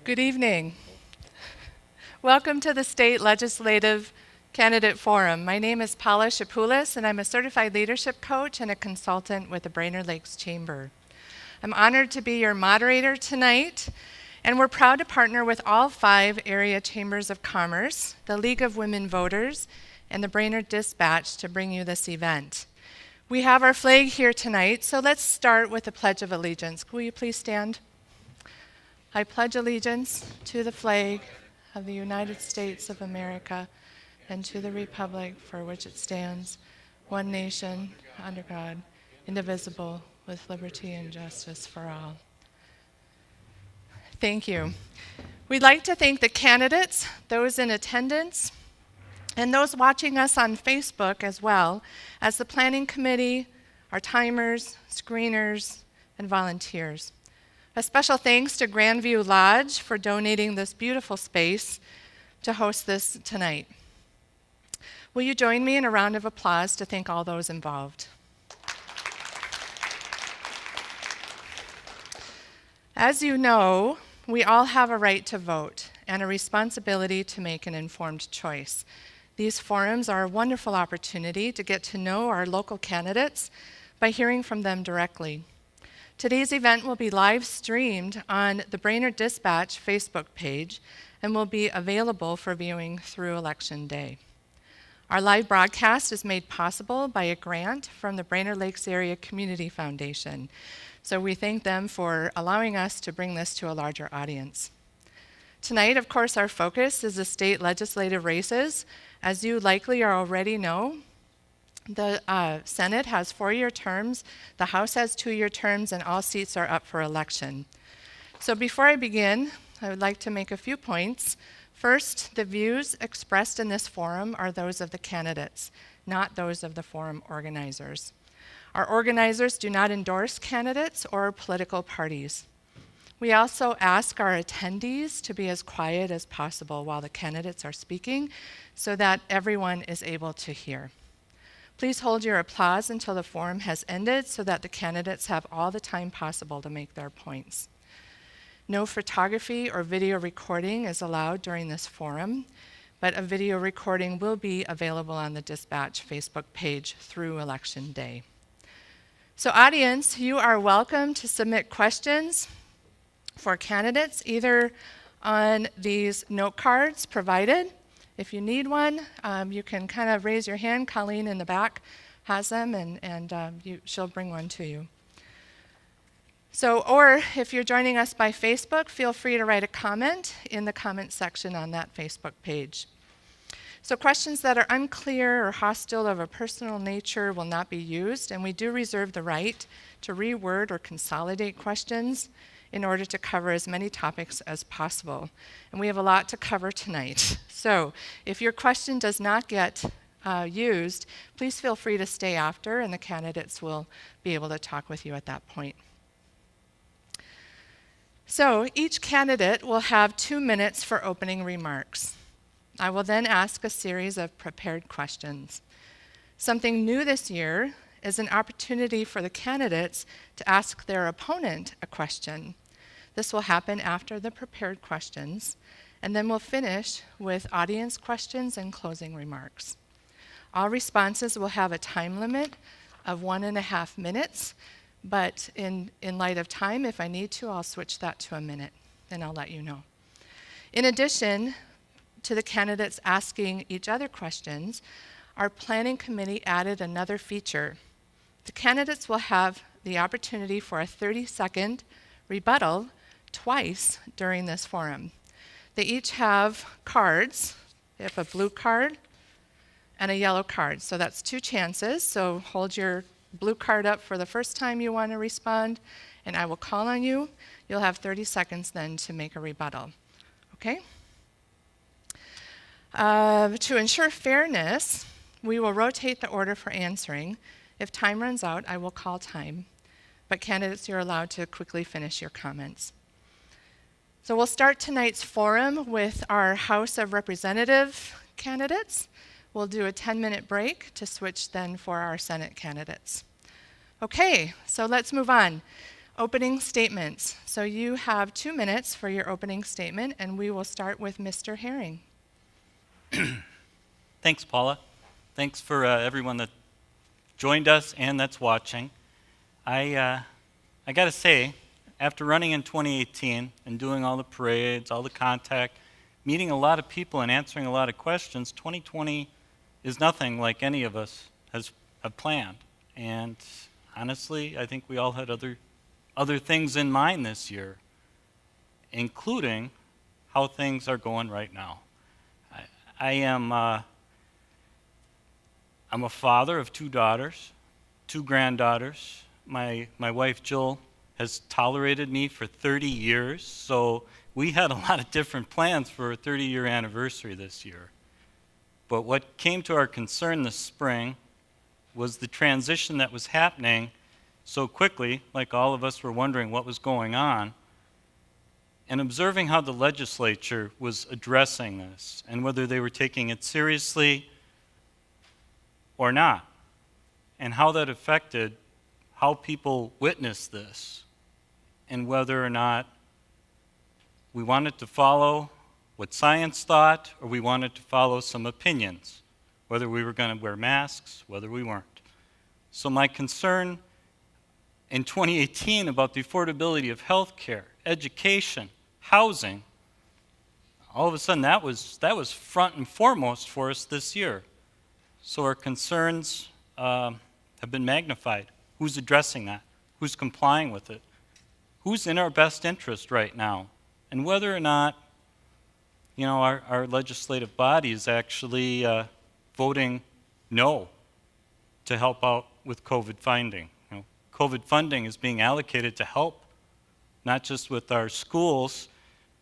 Good evening. Welcome to the State Legislative Candidate Forum. My name is Paula Shapoulis, and I'm a certified leadership coach and a consultant with the Brainerd Lakes Chamber. I'm honored to be your moderator tonight, and we're proud to partner with all 5 area chambers of commerce, the League of Women Voters, and the Brainerd Dispatch to bring you this event. We have our flag here tonight, so let's start with the Pledge of Allegiance. Will you please stand? I pledge allegiance to the flag of the United States of America and to the republic for which it stands, one nation, under God, indivisible, with liberty and justice for all. Thank you. We'd like to thank the candidates, those in attendance, and those watching us on Facebook as well as the planning committee, our timers, screeners, and volunteers. A special thanks to Grandview Lodge for donating this beautiful space to host this tonight. Will you join me in a round of applause to thank all those involved? As you know, we all have a right to vote and a responsibility to make an informed choice. These forums are a wonderful opportunity to get to know our local candidates by hearing from them directly. Today's event will be live streamed on the Brainerd Dispatch Facebook page and will be available for viewing through Election Day. Our live broadcast is made possible by a grant from the Brainerd Lakes Area Community Foundation, so we thank them for allowing us to bring this to a larger audience. Tonight, of course, our focus is the state legislative races. As you likely already know, the Senate has 4-year terms, the House has 2-year terms, and all seats are up for election. So before I begin, I would like to make a few points. First, the views expressed in this forum are those of the candidates, not those of the forum organizers. Our organizers do not endorse candidates or political parties. We also ask our attendees to be as quiet as possible while the candidates are speaking so that everyone is able to hear. Please hold your applause until the forum has ended so that the candidates have all the time possible to make their points. No photography or video recording is allowed during this forum, but a video recording will be available on the Dispatch Facebook page through Election Day. So audience, you are welcome to submit questions for candidates either on these note cards provided. If you need one, you can kind of raise your hand. Colleen in the back has them, and she'll bring one to you. So, or if you're joining us by Facebook, feel free to write a comment in the comment section on that Facebook page. So questions that are unclear or hostile of a personal nature will not be used, and we do reserve the right to reword or consolidate questions in order to cover as many topics as possible. And we have a lot to cover tonight. So if your question does not get used, please feel free to stay after, and the candidates will be able to talk with you at that point. So each candidate will have 2 minutes for opening remarks. I will then ask a series of prepared questions. Something new this year is an opportunity for the candidates to ask their opponent a question. This will happen after the prepared questions, and then we'll finish with audience questions and closing remarks. All responses will have a time limit of 1.5 minutes, but in light of time, if I need to, I'll switch that to a minute, and I'll let you know. In addition to the candidates asking each other questions, our planning committee added another feature. The candidates will have the opportunity for a 30-second rebuttal twice during this forum. They each have cards. They have a blue card and a yellow card. So that's 2 chances. So hold your blue card up for the first time you want to respond, and I will call on you. You'll have 30 seconds then to make a rebuttal. Okay? To ensure fairness, we will rotate the order for answering. If time runs out, I will call time. But candidates, you're allowed to quickly finish your comments. So we'll start tonight's forum with our House of Representative candidates. We'll do a 10-minute break to switch then for our Senate candidates. Okay, so let's move on. Opening statements. So you have 2 minutes for your opening statement, and we will start with Mr. Herring. Thanks, Paula. Thanks for everyone that joined us and that's watching. I got to say, after running in 2018 and doing all the parades, all the contact, meeting a lot of people and answering a lot of questions, 2020 is nothing like any of us have planned. And honestly, I think we all had other things in mind this year, including how things are going right now. I'm a father of 2 daughters, 2 granddaughters. My wife Jill has tolerated me for 30 years, so we had a lot of different plans for a 30-year anniversary this year. But what came to our concern this spring was the transition that was happening so quickly, like all of us were wondering what was going on, and observing how the legislature was addressing this and whether they were taking it seriously or not, and how that affected how people witnessed this, and whether or not we wanted to follow what science thought or we wanted to follow some opinions, whether we were going to wear masks, whether we weren't. So my concern in 2018 about the affordability of health care, education, housing, all of a sudden that was front and foremost for us this year. So our concerns have been magnified. Who's addressing that? Who's complying with it? Who's in our best interest right now? And whether or not, our legislative body is actually voting no to help out with COVID funding. COVID funding is being allocated to help, not just with our schools,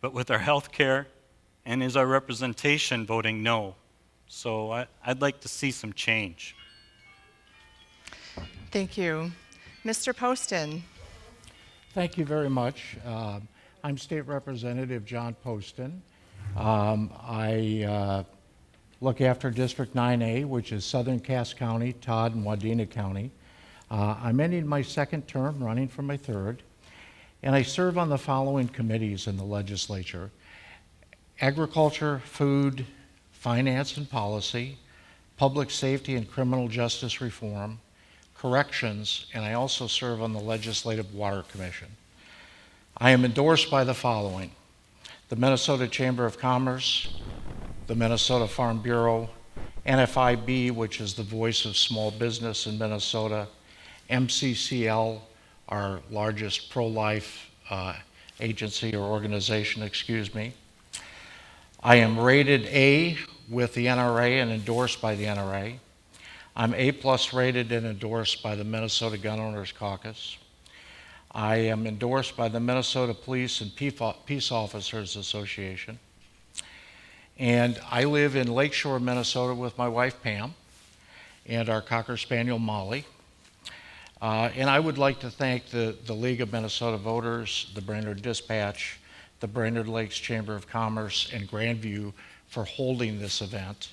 but with our health care, and is our representation voting no? So I'd like to see some change. Thank you. Mr. Poston. Thank you very much. I'm State Representative John Poston. I look after District 9A, which is Southern Cass County, Todd, and Wadena County. I'm ending my 2nd term, running for my 3rd, and I serve on the following committees in the legislature: Agriculture, Food, Finance and Policy, Public Safety and Criminal Justice Reform, Corrections, and I also serve on the Legislative Water Commission. I am endorsed by the following: the Minnesota Chamber of Commerce, the Minnesota Farm Bureau, NFIB, which is the voice of small business in Minnesota, MCCL, our largest pro-life agency or organization, I am rated A with the NRA and endorsed by the NRA. I'm A+ rated and endorsed by the Minnesota Gun Owners Caucus. I am endorsed by the Minnesota Police and Peace Officers Association. And I live in Lakeshore, Minnesota with my wife Pam and our Cocker Spaniel Molly. And I would like to thank the League of Minnesota Voters, the Brainerd Dispatch, the Brainerd Lakes Chamber of Commerce, and Grandview for holding this event.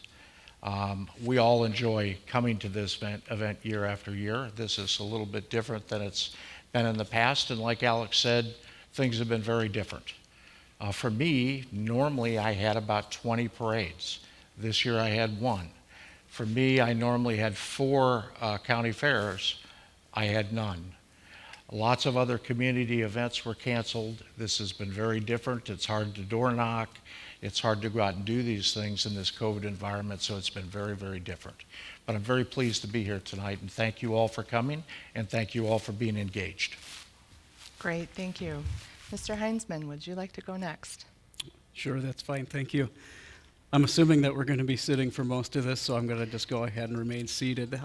We all enjoy coming to this event year after year. This is a little bit different than it's been in the past, and like Alex said, things have been very different. For me, normally I had about 20 parades. This year I had 1. For me, I normally had 4 county fairs. I had none. Lots of other community events were canceled. This has been very different. It's hard to door knock. It's hard to go out and do these things in this COVID environment, so it's been very, very different. But I'm very pleased to be here tonight, and thank you all for coming, and thank you all for being engaged. Great, thank you. Mr. Heinzman, would you like to go next? Sure, that's fine, thank you. I'm assuming that we're going to be sitting for most of this, so I'm going to just go ahead and remain seated.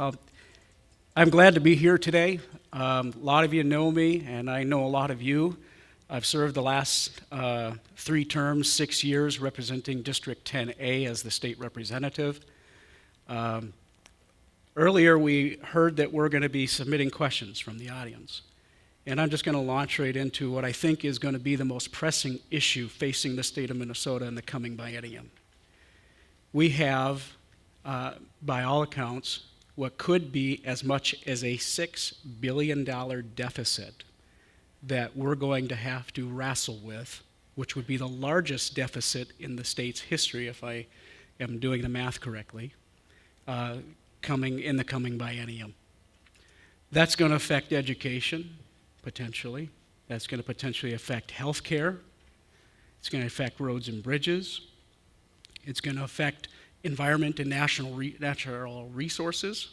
I'm glad to be here today. A lot of you know me, and I know a lot of you. I've served the last 3 terms, 6 years, representing District 10A as the state representative. Earlier, we heard that we're going to be submitting questions from the audience. And I'm just going to launch right into what I think is going to be the most pressing issue facing the state of Minnesota in the coming biennium. We have, by all accounts, what could be as much as a $6 billion deficit that we're going to have to wrestle with, which would be the largest deficit in the state's history, if I am doing the math correctly, coming biennium. That's going to affect education, potentially. That's going to potentially affect health care. It's going to affect roads and bridges. It's going to affect environment and natural resources.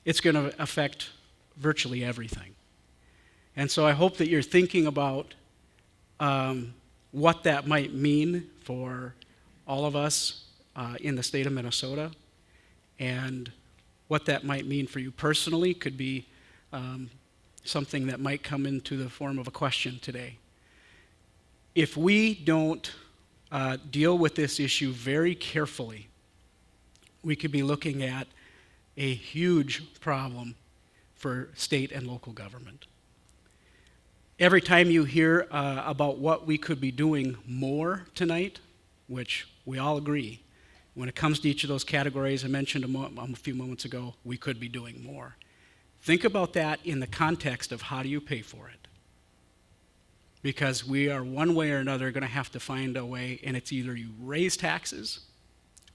It's going to affect virtually everything. And so I hope that you're thinking about what that might mean for all of us in the state of Minnesota, and what that might mean for you personally. Could be something that might come into the form of a question today. If we don't deal with this issue very carefully, we could be looking at a huge problem for state and local government. Every time you hear about what we could be doing more tonight, which we all agree, when it comes to each of those categories I mentioned a few moments ago, we could be doing more. Think about that in the context of how do you pay for it? Because we are one way or another going to have to find a way, and it's either you raise taxes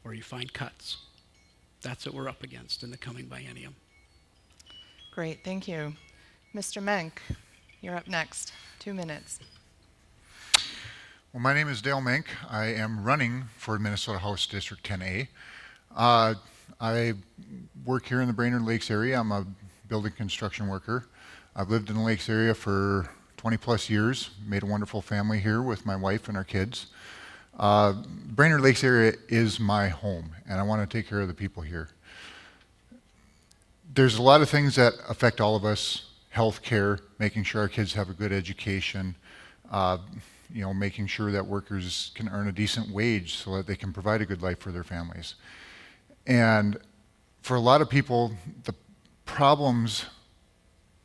or you find cuts. That's what we're up against in the coming biennium. Great, thank you. Mr. Menk, you're up next. 2 minutes. Well, my name is Dale Menk. I am running for Minnesota House District 10A. I work here in the Brainerd Lakes area. I'm a building construction worker. I've lived in the Lakes area for 20 plus years, made a wonderful family here with my wife and our kids. Brainerd Lakes area is my home, and I want to take care of the people here. There's a lot of things that affect all of us: health care, making sure our kids have a good education, making sure that workers can earn a decent wage so that they can provide a good life for their families. And for a lot of people, the problems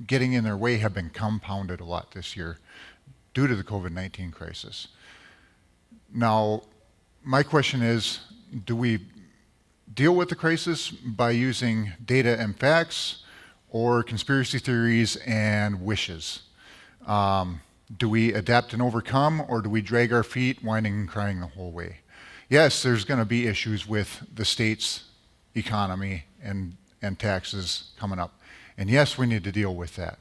getting in their way have been compounded a lot this year due to the COVID-19 crisis. Now, my question is, do we deal with the crisis by using data and facts, or conspiracy theories and wishes? Do we adapt and overcome, or do we drag our feet, whining and crying the whole way? Yes, there's going to be issues with the state's economy and taxes coming up. And yes, we need to deal with that.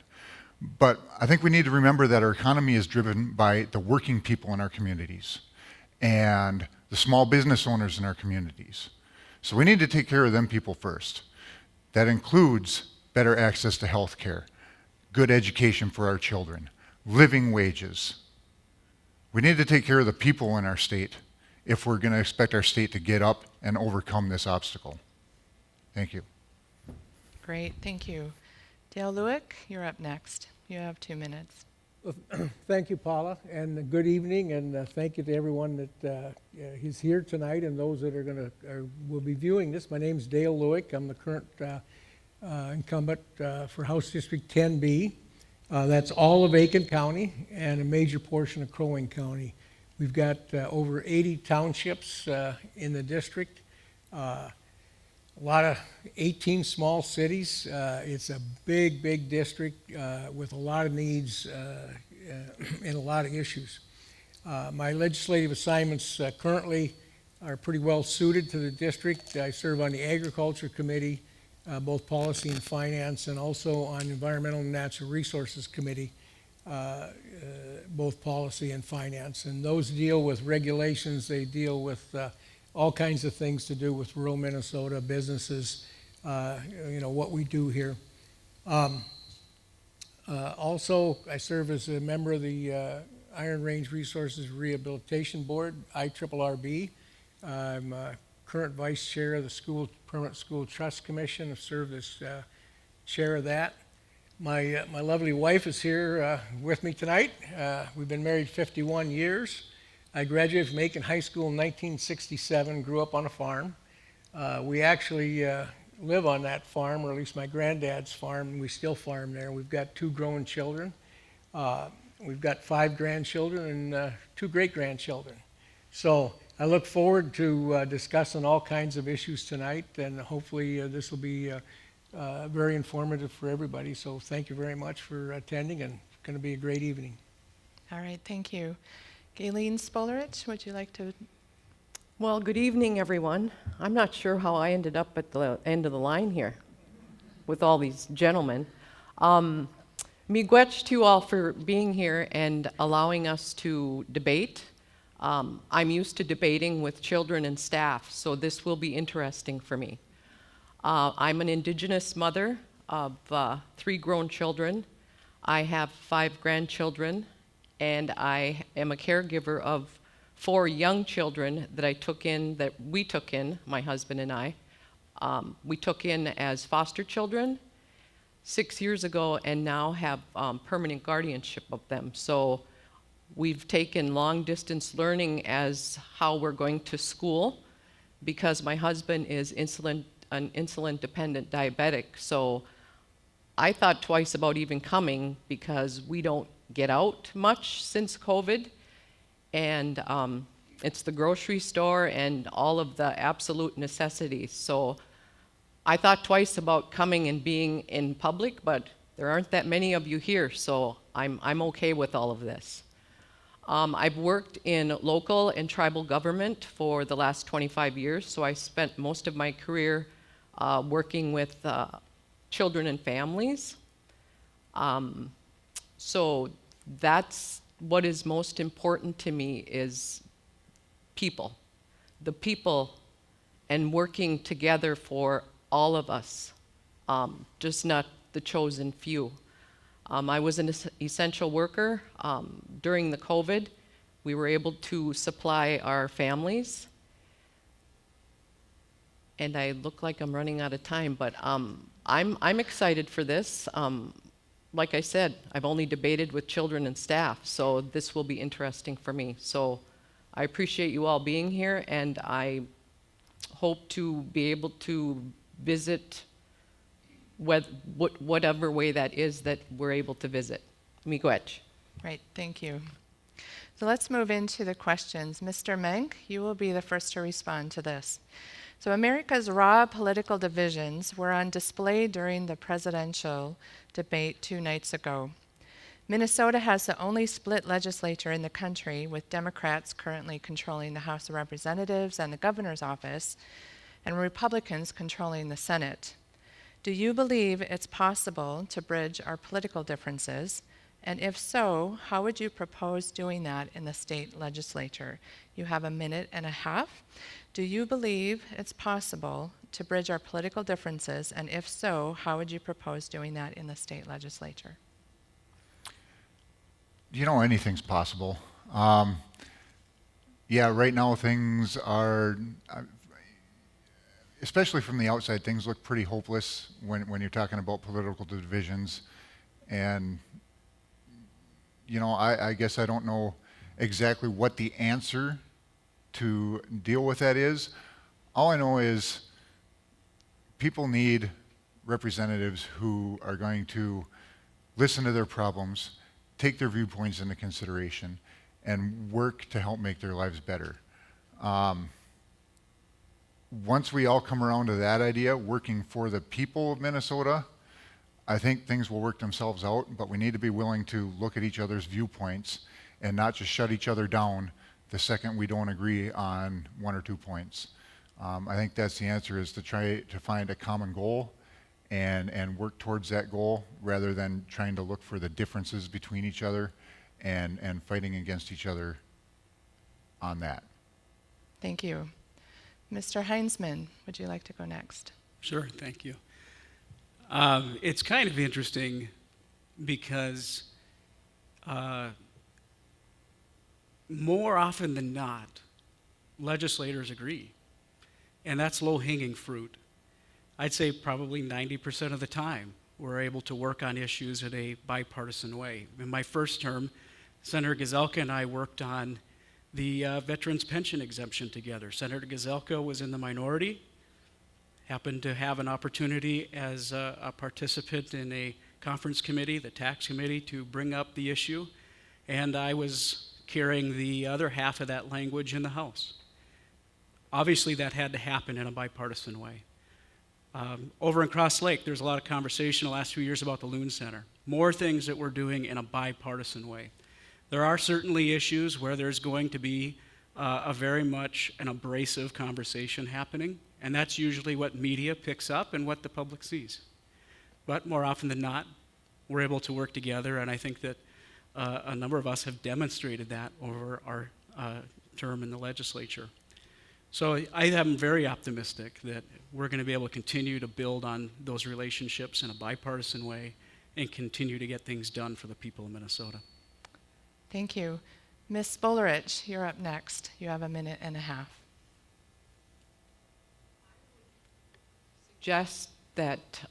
But I think we need to remember that our economy is driven by the working people in our communities and the small business owners in our communities. So we need to take care of them people first. That includes better access to health care, good education for our children, living wages. We need to take care of the people in our state if we're going to expect our state to get up and overcome this obstacle. Thank you. Great, thank you. Dale Lewick, you're up next. You have 2 minutes. Well, thank you, Paula, and good evening, and thank you to everyone that is here tonight and those that will be viewing this. My name is Dale Lewick. I'm the current incumbent for House District 10B. That's all of Aiken County and a major portion of Crow Wing County. We've got over 80 townships in the district. A lot of 18 small cities. It's a big district with a lot of needs and a lot of issues. My legislative assignments currently are pretty well suited to the district. I serve on the Agriculture Committee, both Policy and Finance, and also on Environmental and Natural Resources Committee, both Policy and Finance. And those deal with regulations. They deal with all kinds of things to do with rural Minnesota, businesses, what we do here. Also, I serve as a member of the Iron Range Resources Rehabilitation Board, IRRB. I'm current vice chair of the Permanent School Trust Commission. I've served as chair of that. My lovely wife is here with me tonight. We've been married 51 years. I graduated from Aiken High School in 1967, grew up on a farm. We actually live on that farm, or at least my granddad's farm, and we still farm there. We've got 2 grown children. We've got 5 grandchildren and 2 great-grandchildren. So I look forward to discussing all kinds of issues tonight, and hopefully this will be very informative for everybody. So thank you very much for attending, and going to be a great evening. All right, thank you. Gayleen Spolerich, would you like to? Well, good evening, everyone. I'm not sure how I ended up at the end of the line here with all these gentlemen. Miigwech to you all for being here and allowing us to debate. I'm used to debating with children and staff, so this will be interesting for me. I'm an Indigenous mother of 3 grown children. I have 5 grandchildren, and I am a caregiver of 4 young children that we took in, my husband and I. We took in as foster children 6 years ago and now have permanent guardianship of them. So we've taken long distance learning as how we're going to school because my husband is an insulin dependent diabetic. So I thought twice about even coming because we don't get out much since COVID. And it's the grocery store and all of the absolute necessities. So I thought twice about coming and being in public, but there aren't that many of you here, so I'm okay with all of this. I've worked in local and tribal government for the last 25 years, so I spent most of my career working with children and families. So that's what is most important to me is people, the people, and working together for all of us, just not the chosen few. I was an essential worker. During the COVID, we were able to supply our families. And I look like I'm running out of time, but I'm excited for this. Like I said, I've only debated with children and staff, so this will be interesting for me. So I appreciate you all being here, and I hope to be able to visit whatever way that is that we're able to visit. Miigwech. Right, thank you. So let's move into the questions. Mr. Menk, you will be the first to respond to this. So America's raw political divisions were on display during the presidential debate 2 nights ago. Minnesota has the only split legislature in the country, with Democrats currently controlling the House of Representatives and the governor's office, and Republicans controlling the Senate. Do you believe it's possible to bridge our political differences? And if so, how would you propose doing that in the state legislature? You have 1.5 minutes. Do you believe it's possible to bridge our political differences? And if so, how would you propose doing that in the state legislature? You know, anything's possible. Yeah, right now things are, especially from the outside, things look pretty hopeless when you're talking about political divisions. And, you know, I guess I don't know exactly what the answer to deal with that is. All I know is people need representatives who are going to listen to their problems, take their viewpoints into consideration, and work to help make their lives better. Once we all come around to that idea, working for the people of Minnesota, I think things will work themselves out, but we need to be willing to look at each other's viewpoints and not just shut each other down the second we don't agree on 1 or 2 points. I think that's the answer, is to try to find a common goal and work towards that goal rather than trying to look for the differences between each other and fighting against each other on that. Thank you. Mr. Heinzman, would you like to go next? Sure, thank you. It's kind of interesting because more often than not, legislators agree. And that's low-hanging fruit. I'd say probably 90% of the time, we're able to work on issues in a bipartisan way. In my first term, Senator Gazelka and I worked on the veterans pension exemption together. Senator Gazelka was in the minority, happened to have an opportunity as a participant in a conference committee, the tax committee, to bring up the issue, and I was carrying the other half of that language in the House. Obviously, that had to happen in a bipartisan way. Over in Cross Lake, there's a lot of conversation the last few years about the Loon Center. More things that we're doing in a bipartisan way. There are certainly issues where there's going to be a very much an abrasive conversation happening, and that's usually what media picks up and what the public sees. But more often than not, we're able to work together, and I think that a number of us have demonstrated that over our term in the legislature. So I am very optimistic that we're going to be able to continue to build on those relationships in a bipartisan way and continue to get things done for the people of Minnesota. Thank you. Ms. Spolarich, you're up next. You have 1.5 minutes. Suggest that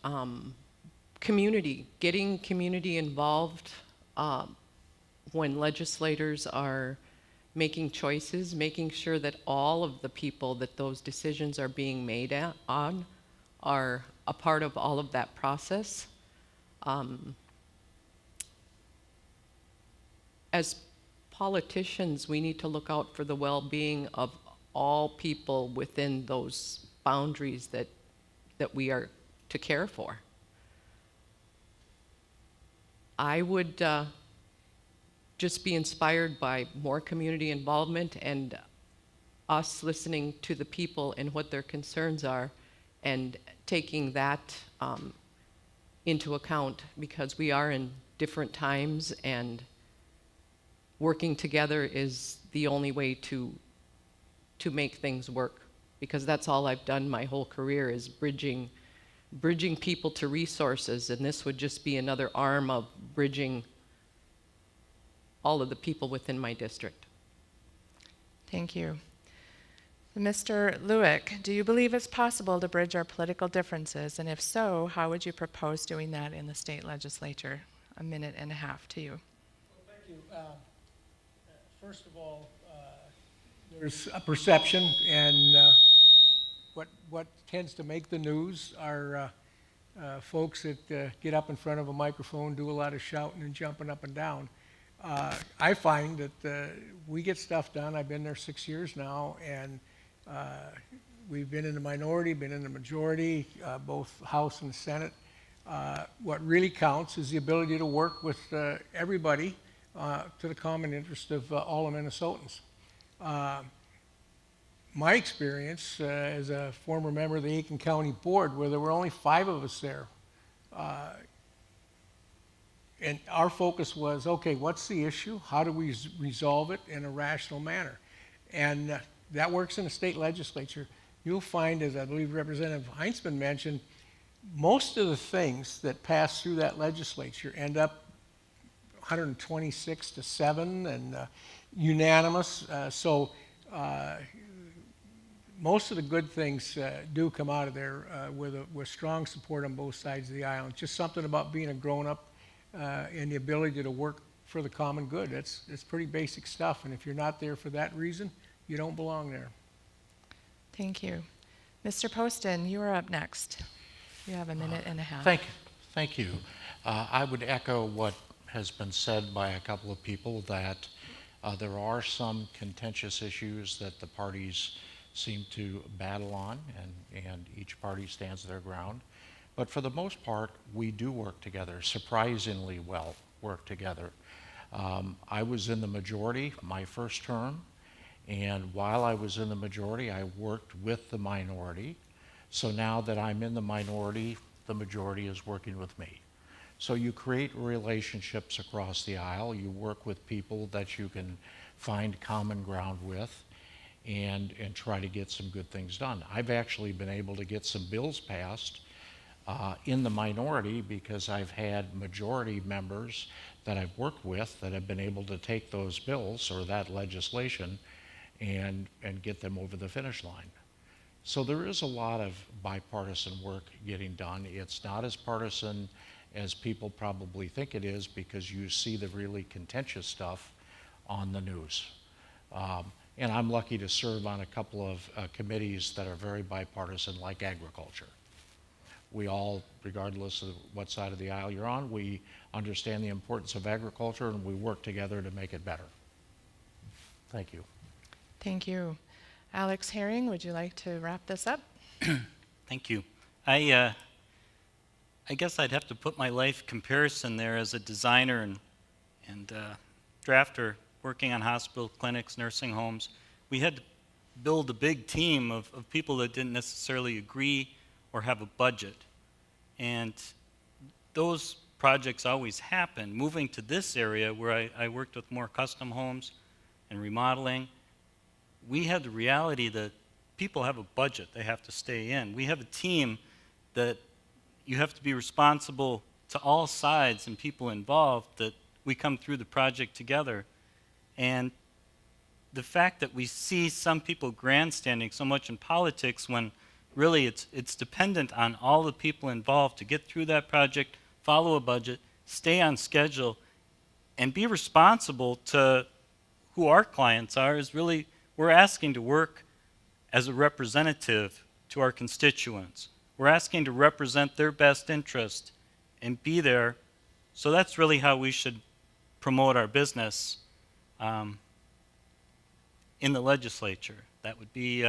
getting community involved when legislators are making choices, making sure that all of the people that those decisions are being made on are a part of all of that process. As politicians, we need to look out for the well-being of all people within those boundaries that we are to care for. I would just be inspired by more community involvement and us listening to the people and what their concerns are and taking that into account, because we are in different times and working together is the only way to make things work, because that's all I've done my whole career is bridging people to resources, and this would just be another arm of bridging all of the people within my district. Thank you. Mr. Lewick, do you believe it's possible to bridge our political differences? And if so, how would you propose doing that in the state legislature? 1.5 minutes to you. Well, thank you. First of all, there's a perception, and what tends to make the news are folks that get up in front of a microphone, do a lot of shouting and jumping up and down. I find that we get stuff done. I've been there 6 years now, and we've been in the minority, been in the majority, both House and Senate. What really counts is the ability to work with everybody to the common interest of all of Minnesotans. My experience as a former member of the Aiken County Board, where there were only 5 of us there, and our focus was, okay, what's the issue? How do we resolve it in a rational manner? And that works in the state legislature. You'll find, as I believe Representative Heinzman mentioned, most of the things that pass through that legislature end up 126-7 and unanimous. So most of the good things do come out of there with strong support on both sides of the aisle. It's just something about being a grown-up and the ability to work for the common good. It's pretty basic stuff, and if you're not there for that reason, you don't belong there. Thank you. Mr. Poston, you are up next. You have 1.5 minutes. Thank you. I would echo what has been said by a couple of people, that there are some contentious issues that the parties seem to battle on, and each party stands their ground. But for the most part, we do work together, surprisingly well work together. I was in the majority my first term, and while I was in the majority, I worked with the minority. So now that I'm in the minority is working with me. So you create relationships across the aisle. You work with people that you can find common ground with and try to get some good things done. I've actually been able to get some bills passed in the minority because I've had majority members that I've worked with that have been able to take those bills or that legislation and get them over the finish line. So there is a lot of bipartisan work getting done. It's not as partisan as people probably think it is, because you see the really contentious stuff on the news. And I'm lucky to serve on a couple of committees that are very bipartisan, like agriculture. We all, regardless of what side of the aisle you're on, we understand the importance of agriculture, and we work together to make it better. Thank you. Thank you. Alex Herring, would you like to wrap this up? Thank you. I guess I'd have to put my life comparison there as a designer and drafter working on hospital clinics, nursing homes. We had to build a big team of people that didn't necessarily agree or have a budget. And those projects always happen. Moving to this area where I worked with more custom homes and remodeling, we had the reality that people have a budget they have to stay in. We have a team that you have to be responsible to all sides and people involved, that we come through the project together. And the fact that we see some people grandstanding so much in politics when really it's dependent on all the people involved to get through that project, follow a budget, stay on schedule, and be responsible to who our clients are, is really, we're asking to work as a representative to our constituents. We're asking to represent their best interest and be there. So that's really how we should promote our business in the legislature. That would be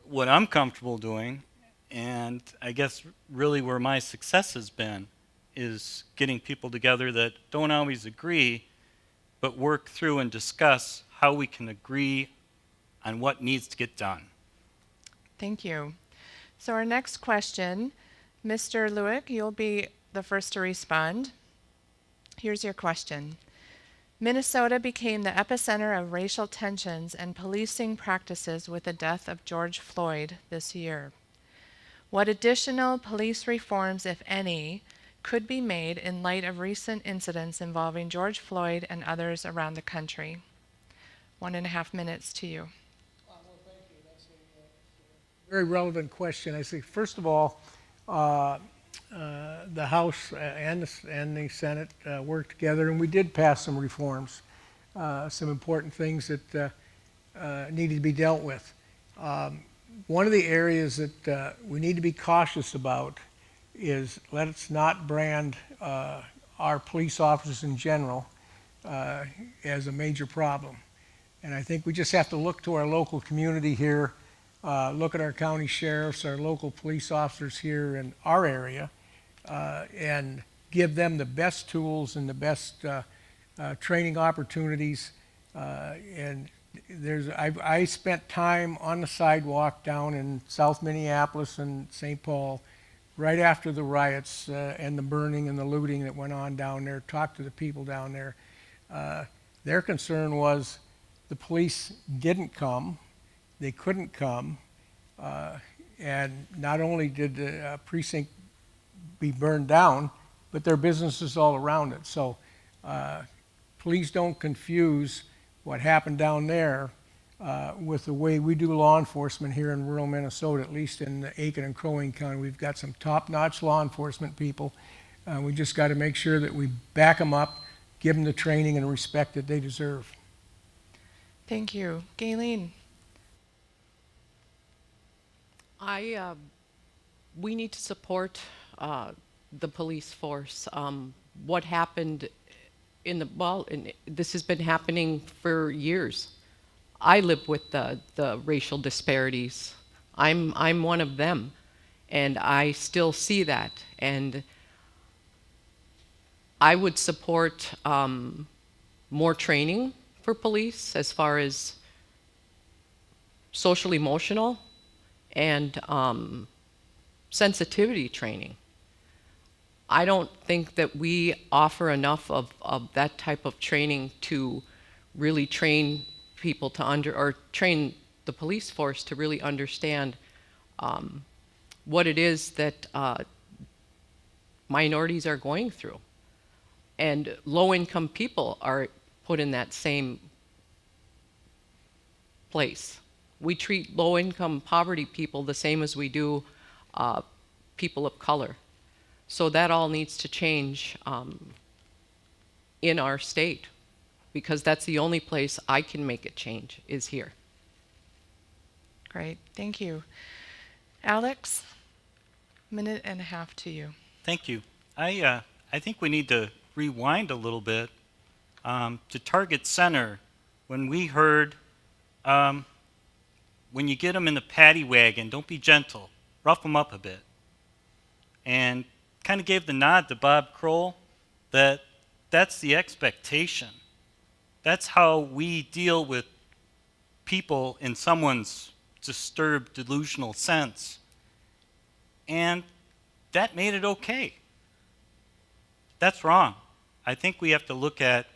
what I'm comfortable doing, and I guess really where my success has been is getting people together that don't always agree, but work through and discuss how we can agree on what needs to get done. Thank you. So our next question, Mr. Lewick, you'll be the first to respond. Here's your question. Minnesota became the epicenter of racial tensions and policing practices with the death of George Floyd this year. What additional police reforms, if any, could be made in light of recent incidents involving George Floyd and others around the country? 1.5 minutes to you. Very relevant question. I say, first of all, the House and the Senate worked together, and we did pass some reforms, some important things that needed to be dealt with. One of the areas that we need to be cautious about is let's not brand our police officers in general as a major problem. And I think we just have to look to our local community here, look at our county sheriffs, our local police officers here in our area, and give them the best tools and the best training opportunities. And I spent time on the sidewalk down in South Minneapolis and St. Paul right after the riots and the burning and the looting that went on down there, talked to the people down there. Their concern was the police didn't come, they couldn't come, and not only did the precinct be burned down, but there are businesses all around it. So please don't confuse what happened down there with the way we do law enforcement here in rural Minnesota, at least in Aiken and Crow Wing County. We've got some top-notch law enforcement people. We just got to make sure that we back them up, give them the training and respect that they deserve. Thank you. Gayleen. We need to support the police force. What happened this has been happening for years. I live with the racial disparities. I'm one of them, and I still see that. And I would support more training for police as far as social emotional and sensitivity training. I don't think that we offer enough of that type of training to really train people or train the police force to really understand what it is that minorities are going through. And low-income people are put in that same place. We treat low-income poverty people the same as we do people of color. So that all needs to change in our state, because that's the only place I can make it change, is here. Great. Thank you. Alex, 1.5 minutes to you. Thank you. I think we need to rewind a little bit to Target Center. When we heard, when you get them in the paddy wagon, don't be gentle. rough them up a bit, and kind of gave the nod to Bob Kroll that that's the expectation. That's how we deal with people in someone's disturbed delusional sense. And that made it okay. That's wrong. I think we have to look at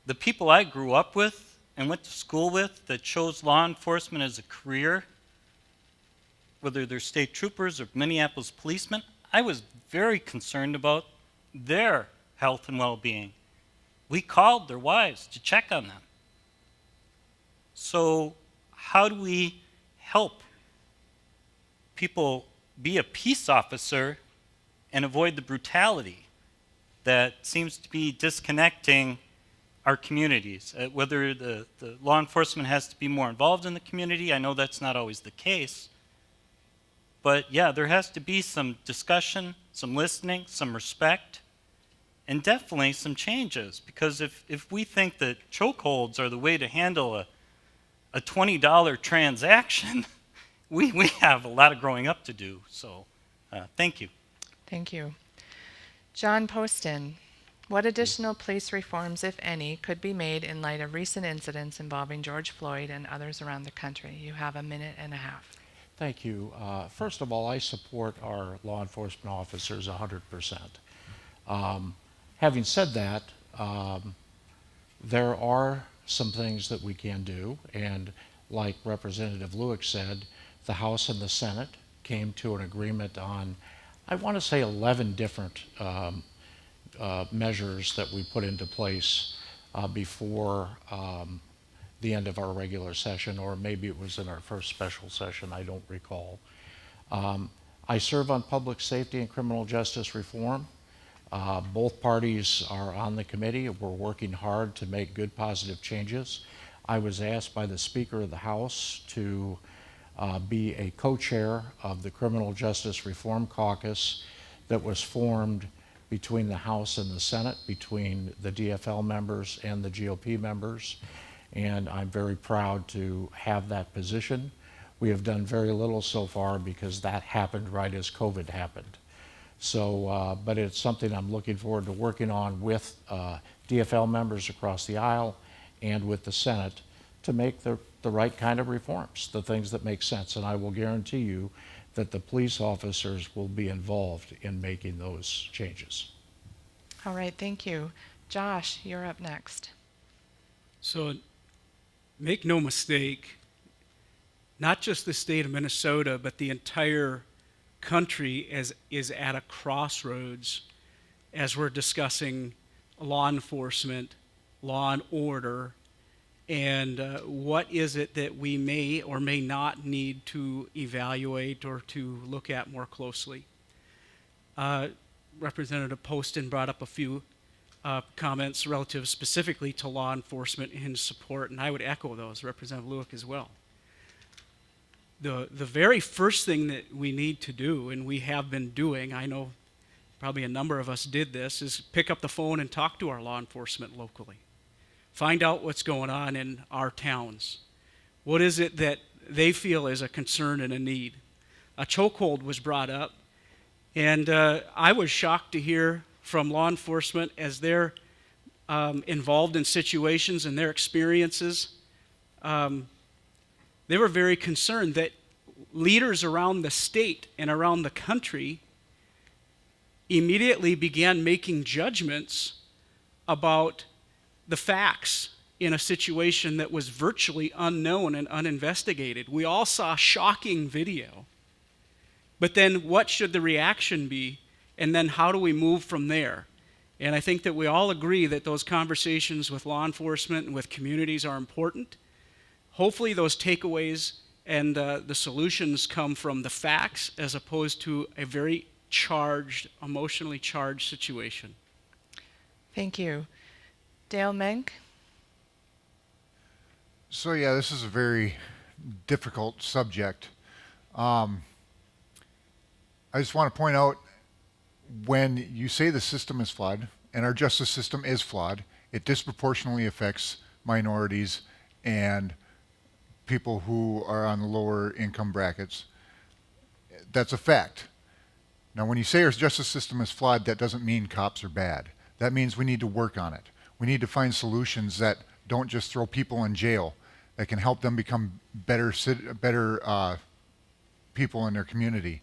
the people I grew up with and went to school with that chose law enforcement as a career, whether they're state troopers or Minneapolis policemen. I was very concerned about their health and well-being. We called their wives to check on them. So how do we help people be a peace officer and avoid the brutality that seems to be disconnecting our communities? Whether the law enforcement has to be more involved in the community, I know that's not always the case. But yeah, there has to be some discussion, some listening, some respect, and definitely some changes. Because if we think that chokeholds are the way to handle a $20 transaction, we have a lot of growing up to do. So thank you. Thank you. John Poston, what additional police reforms, if any, could be made in light of recent incidents involving George Floyd and others around the country? You have a minute and a half. Thank you. First of all, I support our law enforcement officers 100%. Having said that, there are some things that we can do, and like Representative Lueck said, the House and the Senate came to an agreement on, I want to say, 11 different measures that we put into place before the end of our regular session, or maybe it was in our first special session, I don't recall. I serve on public safety and criminal justice reform. Both parties are on the committee. We're working hard to make good, positive changes. I was asked by the Speaker of the House to be a co-chair of the Criminal Justice Reform Caucus that was formed between the House and the Senate, between the DFL members and the GOP members, and I'm very proud to have that position. We have done very little so far because that happened right as COVID happened. So, but it's something I'm looking forward to working on with DFL members across the aisle and with the Senate to make the right kind of reforms, the things that make sense. And I will guarantee you that the police officers will be involved in making those changes. All right, thank you. Josh, you're up next. So make no mistake, not just the state of Minnesota, but the entire country is at a crossroads as we're discussing law enforcement, law and order, and what is it that we may or may not need to evaluate or to look at more closely. Representative Poston brought up a few comments relative specifically to law enforcement in support, and I would echo those, Representative Lueck as well. The very first thing that we need to do, and we have been doing, I know probably a number of us did this, is pick up the phone and talk to our law enforcement locally. Find out what's going on in our towns. What is it that they feel is a concern and a need? A chokehold was brought up, and I was shocked to hear from law enforcement as they're involved in situations and their experiences. They were very concerned that leaders around the state and around the country immediately began making judgments about the facts in a situation that was virtually unknown and uninvestigated. We all saw shocking video. But then what should the reaction be? And then how do we move from there? And I think that we all agree that those conversations with law enforcement and with communities are important. Hopefully those takeaways and the solutions come from the facts as opposed to a very charged, emotionally charged situation. Thank you. Dale Menk? So yeah, this is a very difficult subject. I just want to point out, when you say the system is flawed, and our justice system is flawed, it disproportionately affects minorities and people who are on the lower income brackets. That's a fact. Now, when you say our justice system is flawed, that doesn't mean cops are bad. That means we need to work on it. We need to find solutions that don't just throw people in jail, that can help them become better people in their community.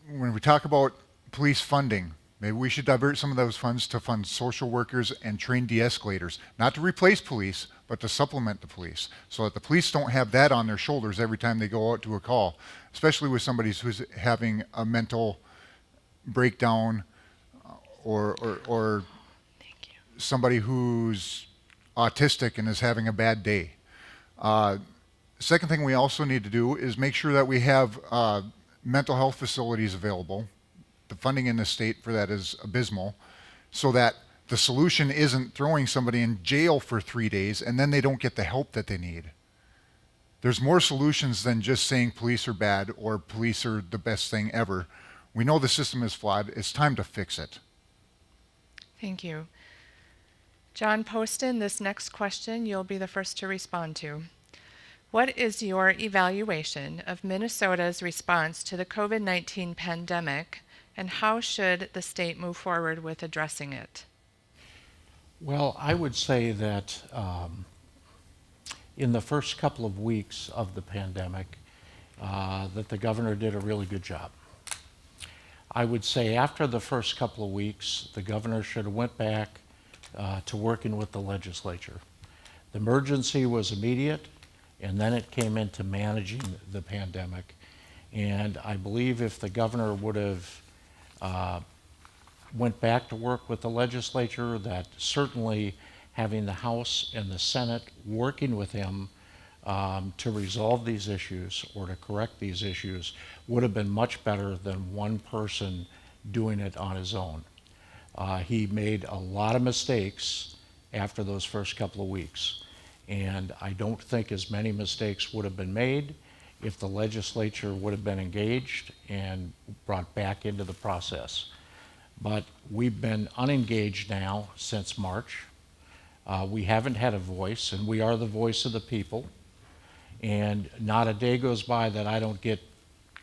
When we talk about police funding, maybe we should divert some of those funds to fund social workers and trained de-escalators, not to replace police, but to supplement the police, so that the police don't have that on their shoulders every time they go out to a call, especially with somebody who's having a mental breakdown or somebody who's autistic and is having a bad day. Second thing we also need to do is make sure that we have mental health facilities available. The funding in the state for that is abysmal, so that the solution isn't throwing somebody in jail for 3 days and then they don't get the help that they need. There's more solutions than just saying police are bad or police are the best thing ever. We know the system is flawed. It's time to fix it. Thank you. John Poston, this next question you'll be the first to respond to. What is your evaluation of Minnesota's response to the COVID-19 pandemic, and how should the state move forward with addressing it? Well, I would say that in the first couple of weeks of the pandemic, that the governor did a really good job. I would say after the first couple of weeks, the governor should have went back to working with the legislature. The emergency was immediate, and then it came into managing the pandemic. And I believe if the governor would have went back to work with the legislature, that certainly having the House and the Senate working with him to resolve these issues or to correct these issues would have been much better than one person doing it on his own. He made a lot of mistakes after those first couple of weeks, and I don't think as many mistakes would have been made if the legislature would have been engaged and brought back into the process. But we've been unengaged now since March. We haven't had a voice, and we are the voice of the people. And not a day goes by that I don't get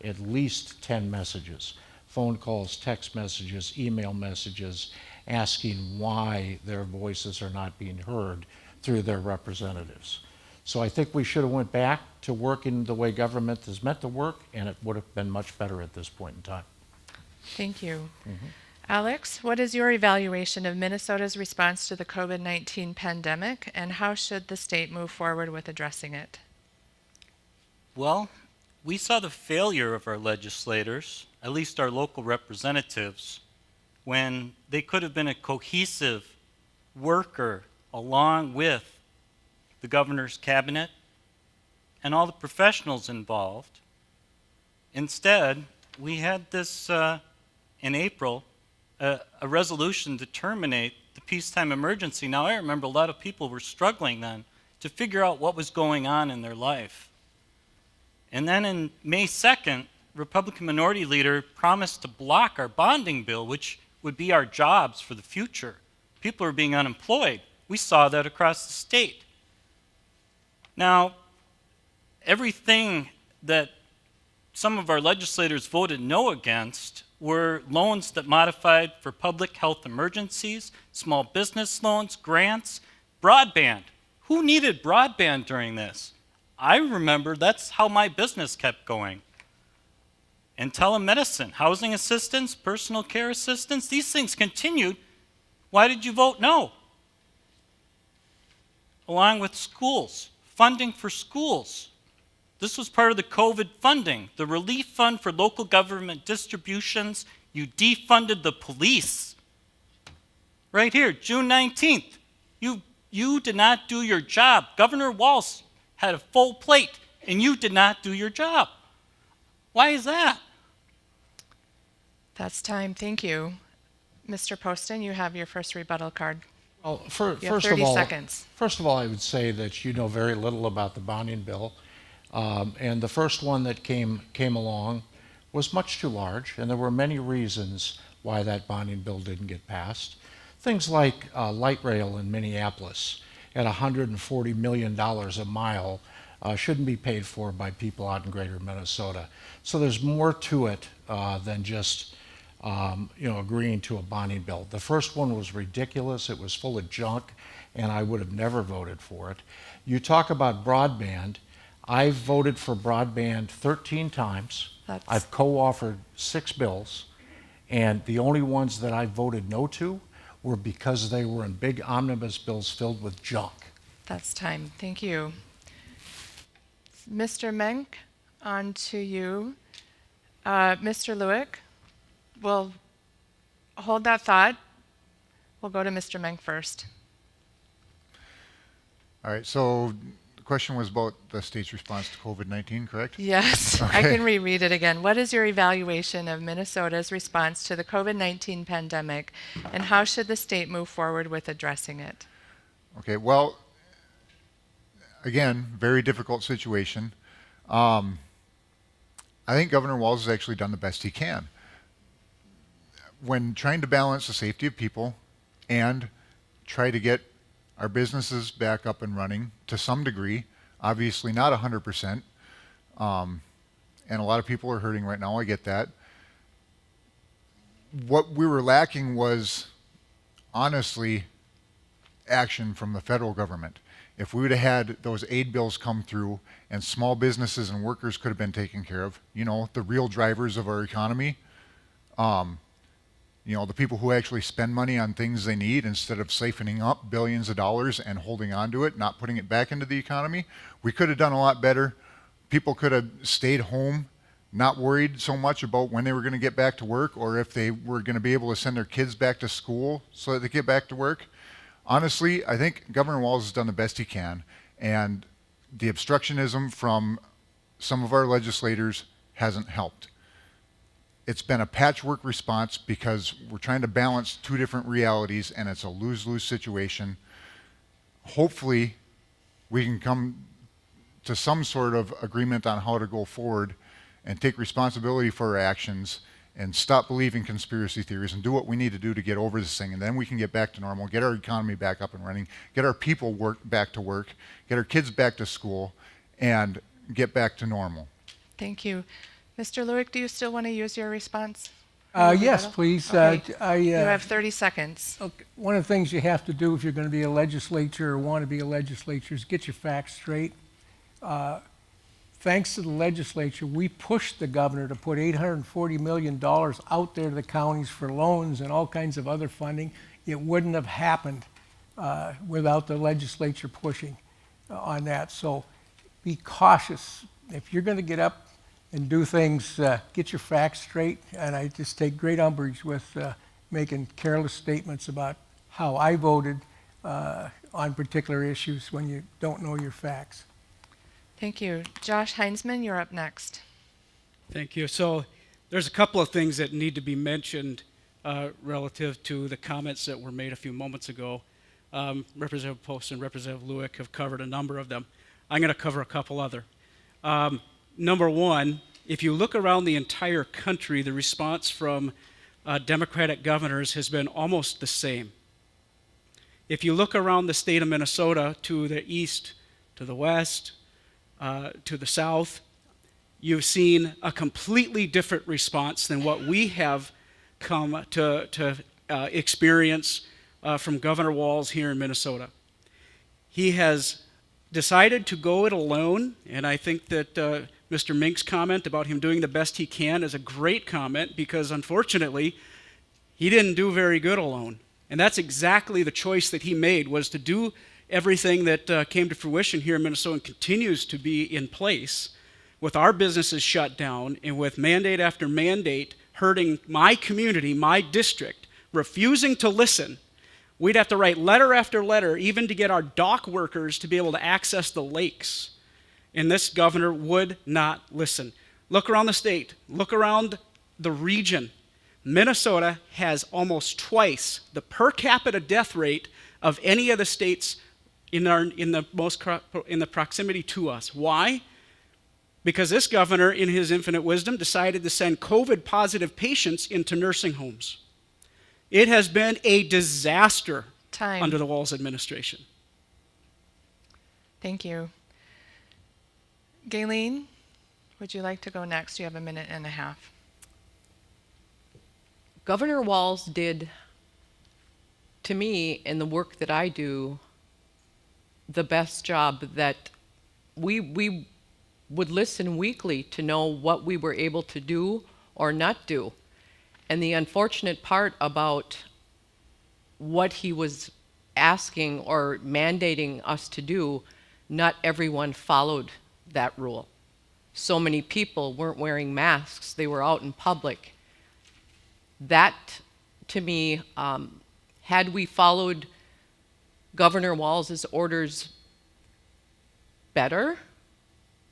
at least 10 messages, phone calls, text messages, email messages, asking why their voices are not being heard through their representatives. So I think we should have went back to working the way government is meant to work, and it would have been much better at this point in time. Thank you. Alex, what is your evaluation of Minnesota's response to the COVID-19 pandemic, and how should the state move forward with addressing it? Well, we saw the failure of our legislators, at least our local representatives, when they could have been a cohesive worker along with the governor's cabinet and all the professionals involved. Instead, we had this, in April, a resolution to terminate the peacetime emergency. Now, I remember a lot of people were struggling then to figure out what was going on in their life. And then in May 2nd, Republican Minority Leader promised to block our bonding bill, which would be our jobs for the future. People are being unemployed. We saw that across the state. Now, everything that some of our legislators voted no against were loans that modified for public health emergencies, small business loans, grants, broadband. Who needed broadband during this? I remember that's how my business kept going. And telemedicine, housing assistance, personal care assistance, these things continued. Why did you vote no? Along with schools, funding for schools. This was part of the COVID funding, the relief fund for local government distributions. You defunded the police. Right here, June 19th. You did not do your job. Governor Walz had a full plate, and you did not do your job. Why is that? That's time. Thank you. Mr. Poston, you have your first rebuttal card. Well, You have first 30 of all, seconds. First of all, I would say that you know very little about the bonding bill. And the first one that came along was much too large, and there were many reasons why that bonding bill didn't get passed. Things like light rail in Minneapolis. at $140 million a mile shouldn't be paid for by people out in greater Minnesota. So there's more to it than just agreeing to a bonding bill. The first one was ridiculous. It was full of junk, and I would have never voted for it. You talk about broadband. I've voted for broadband 13 times. I've co-authored 6 bills, and the only ones that I voted no to were because they were in big omnibus bills filled with junk. That's time. Thank you. Mr. Menk, on to you. Mr. Lewick, we'll hold that thought. We'll go to Mr. Menk first. All right, so the question was about the state's response to COVID-19, correct? Yes, Okay. I can reread it again. What is your evaluation of Minnesota's response to the COVID-19 pandemic, and how should the state move forward with addressing it? Okay, well, again, very difficult situation. I think Governor Walz has actually done the best he can. When trying to balance the safety of people and try to get our businesses back up and running to some degree, obviously not 100%, and a lot of people are hurting right now, I get that. What we were lacking was, honestly, action from the federal government. If we would have had those aid bills come through and small businesses and workers could have been taken care of, the real drivers of our economy, the people who actually spend money on things they need instead of siphoning up billions of dollars and holding on to it, not putting it back into the economy, we could have done a lot better. People could have stayed home, not worried so much about when they were going to get back to work or if they were going to be able to send their kids back to school so that they get back to work. Honestly, I think Governor Walz has done the best he can, and the obstructionism from some of our legislators hasn't helped. It's been a patchwork response because we're trying to balance 2 different realities, and it's a lose-lose situation. Hopefully, we can come to some sort of agreement on how to go forward and take responsibility for our actions and stop believing conspiracy theories and do what we need to do to get over this thing, and then we can get back to normal, get our economy back up and running, get our people back to work, get our kids back to school, and get back to normal. Thank you. Mr. Lewick, do you still want to use your response? Yes, please. Okay. You have 30 seconds. Okay. One of the things you have to do if you're going to be a legislature or want to be a legislature is get your facts straight. Thanks to the legislature, we pushed the governor to put $840 million out there to the counties for loans and all kinds of other funding. It wouldn't have happened without the legislature pushing on that. So be cautious. If you're going to get up and do things, get your facts straight. And I just take great umbrage with making careless statements about how I voted on particular issues when you don't know your facts. Thank you. Josh Heinzman, you're up next. Thank you. So there's a couple of things that need to be mentioned relative to the comments that were made a few moments ago. Representative Post and Representative Lewick have covered a number of them. I'm going to cover a couple other. Number one, if you look around the entire country, the response from Democratic governors has been almost the same. If you look around the state of Minnesota to the east, to the west, to the south, you've seen a completely different response than what we have come to experience from Governor Walz here in Minnesota. He has decided to go it alone, and I think that Mr. Mink's comment about him doing the best he can is a great comment because, unfortunately, he didn't do very good alone. And that's exactly the choice that he made, was to do everything that came to fruition here in Minnesota and continues to be in place with our businesses shut down and with mandate after mandate hurting my community, my district, refusing to listen. We'd have to write letter after letter even to get our dock workers to be able to access the lakes. And this governor would not listen. Look around the state. Look around the region. Minnesota has almost twice the per capita death rate of any of the states in the proximity to us. Why? Because this governor, in his infinite wisdom, decided to send COVID-positive patients into nursing homes. It has been a disaster under the Walz administration. Thank you. Gayleen, would you like to go next? You have a minute and a half. Governor Walz did, to me, in the work that I do, the best job that we would listen weekly to know what we were able to do or not do. And the unfortunate part about what he was asking or mandating us to do, not everyone followed that rule. So many people weren't wearing masks, they were out in public. That, to me, had we followed Governor Walz's orders better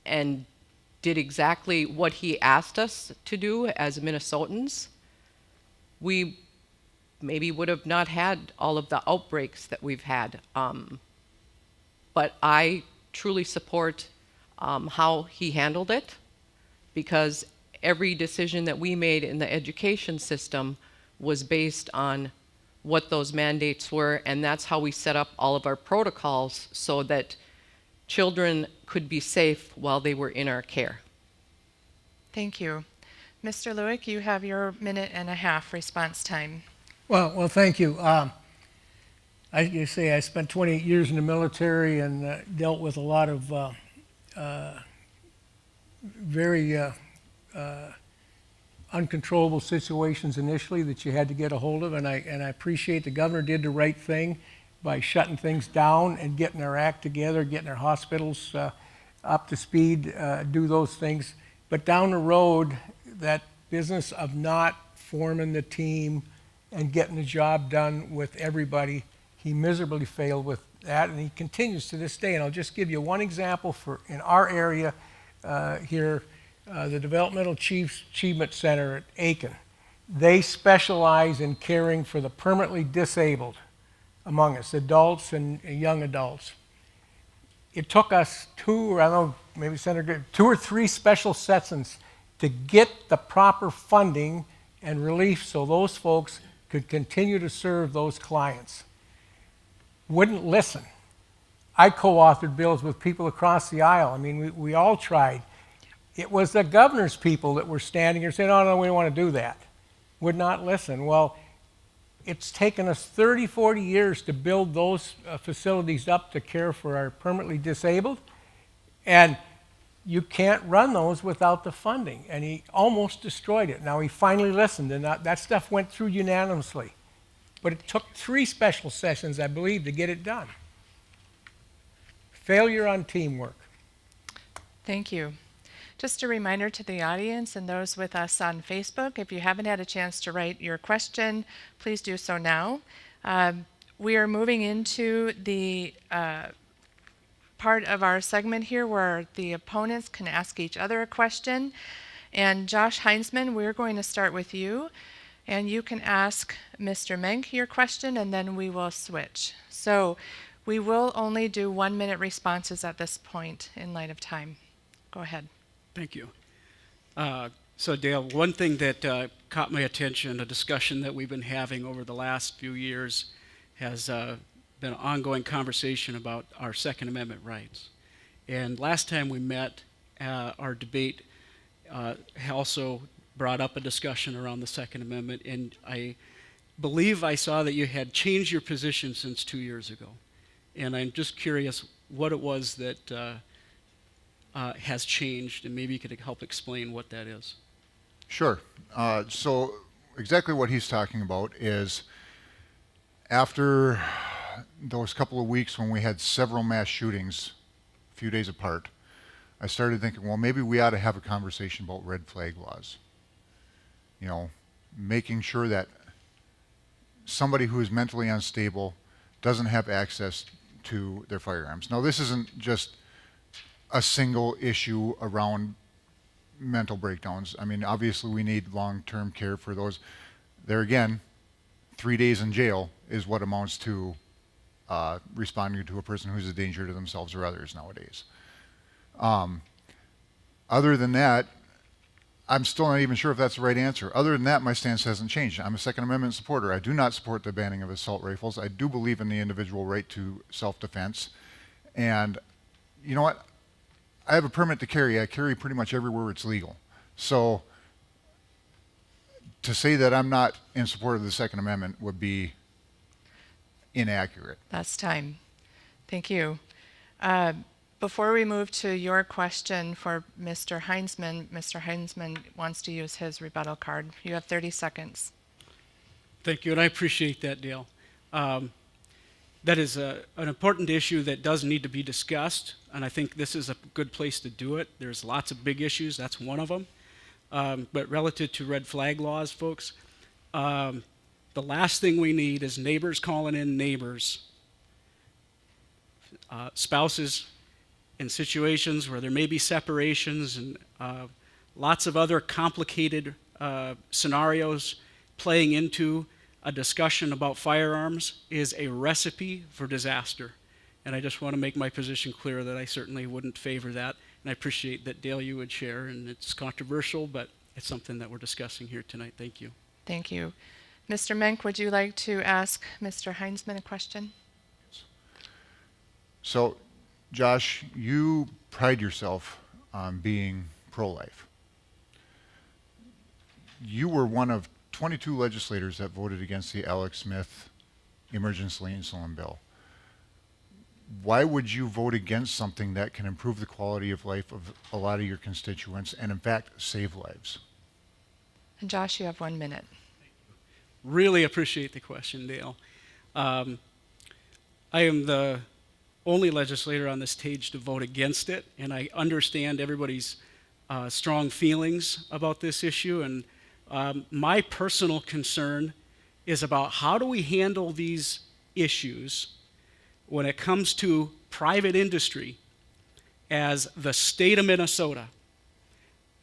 and did exactly what he asked us to do as Minnesotans, we maybe would have not had all of the outbreaks that we've had. But I truly support how he handled it, because every decision that we made in the education system was based on what those mandates were, and that's how we set up all of our protocols so that children could be safe while they were in our care. Thank you. Mr. Lewick, you have your minute and a half response time. Well, thank you. I say I spent 28 years in the military and dealt with a lot of very uncontrollable situations initially that you had to get a hold of, and I appreciate the governor did the right thing by shutting things down and getting our act together, getting our hospitals up to speed, do those things. But down the road, that business of not forming the team and getting the job done with everybody, he miserably failed with that, and he continues to this day. And I'll just give you one example for in our area here. The Developmental Achievement Center at Aiken. They specialize in caring for the permanently disabled among us, adults and young adults. It took us two or three special sessions to get the proper funding and relief so those folks could continue to serve those clients. Wouldn't listen. I co-authored bills with people across the aisle. I mean, we all tried. It was the governor's people that were standing here saying, oh, no, we don't want to do that. Would not listen. Well, it's taken us 30, 40 years to build those facilities up to care for our permanently disabled, and you can't run those without the funding. And he almost destroyed it. Now, he finally listened, and that stuff went through unanimously. But it took 3 special sessions, I believe, to get it done. Failure on teamwork. Thank you. Just a reminder to the audience and those with us on Facebook, if you haven't had a chance to write your question, please do so now. We are moving into the part of our segment here where the opponents can ask each other a question. And Josh Heinzman, we're going to start with you. And you can ask Mr. Menk your question, and then we will switch. So we will only do 1-minute responses at this point in light of time. Go ahead. Thank you. So Dale, one thing that caught my attention, a discussion that we've been having over the last few years has been an ongoing conversation about our Second Amendment rights. And last time we met, our debate also brought up a discussion around the Second Amendment, and I believe I saw that you had changed your position since 2 years ago. And I'm just curious what it was that has changed, and maybe you could help explain what that is. Sure. So exactly what he's talking about is after those couple of weeks when we had several mass shootings a few days apart, I started thinking, well, maybe we ought to have a conversation about red flag laws. You know, making sure that somebody who is mentally unstable doesn't have access to their firearms. Now, this isn't just a single issue around mental breakdowns. I mean, obviously we need long-term care for those. There again, 3 days in jail is what amounts to responding to a person who's a danger to themselves or others nowadays. Other than that, I'm still not even sure if that's the right answer. Other than that, my stance hasn't changed. I'm a Second Amendment supporter. I do not support the banning of assault rifles. I do believe in the individual right to self-defense. And you know what? I have a permit to carry. I carry pretty much everywhere it's legal. So to say that I'm not in support of the Second Amendment would be inaccurate. That's time. Thank you. Before we move to your question for Mr. Heinzman wants to use his rebuttal card. You have 30 seconds. Thank you, and I appreciate that, Dale. That is an important issue that does need to be discussed, and I think this is a good place to do it. There's lots of big issues, that's one of them. But relative to red flag laws, folks, the last thing we need is neighbors calling in neighbors, spouses in situations where there may be separations and lots of other complicated scenarios playing into a discussion about firearms is a recipe for disaster. And I just want to make my position clear that I certainly wouldn't favor that. And I appreciate that, Dale, you would share. And it's controversial, but it's something that we're discussing here tonight. Thank you. Thank you. Mr. Menk, would you like to ask Mr. Heinzman a question? So, Josh, you pride yourself on being pro-life. You were one of 22 legislators that voted against the Alex Smith emergency insulin bill. Why would you vote against something that can improve the quality of life of a lot of your constituents and, in fact, save lives? And Josh, you have 1 minute. Really appreciate the question, Dale. I am the only legislator on this stage to vote against it, and I understand everybody's strong feelings about this issue. And my personal concern is about how do we handle these issues when it comes to private industry as the state of Minnesota.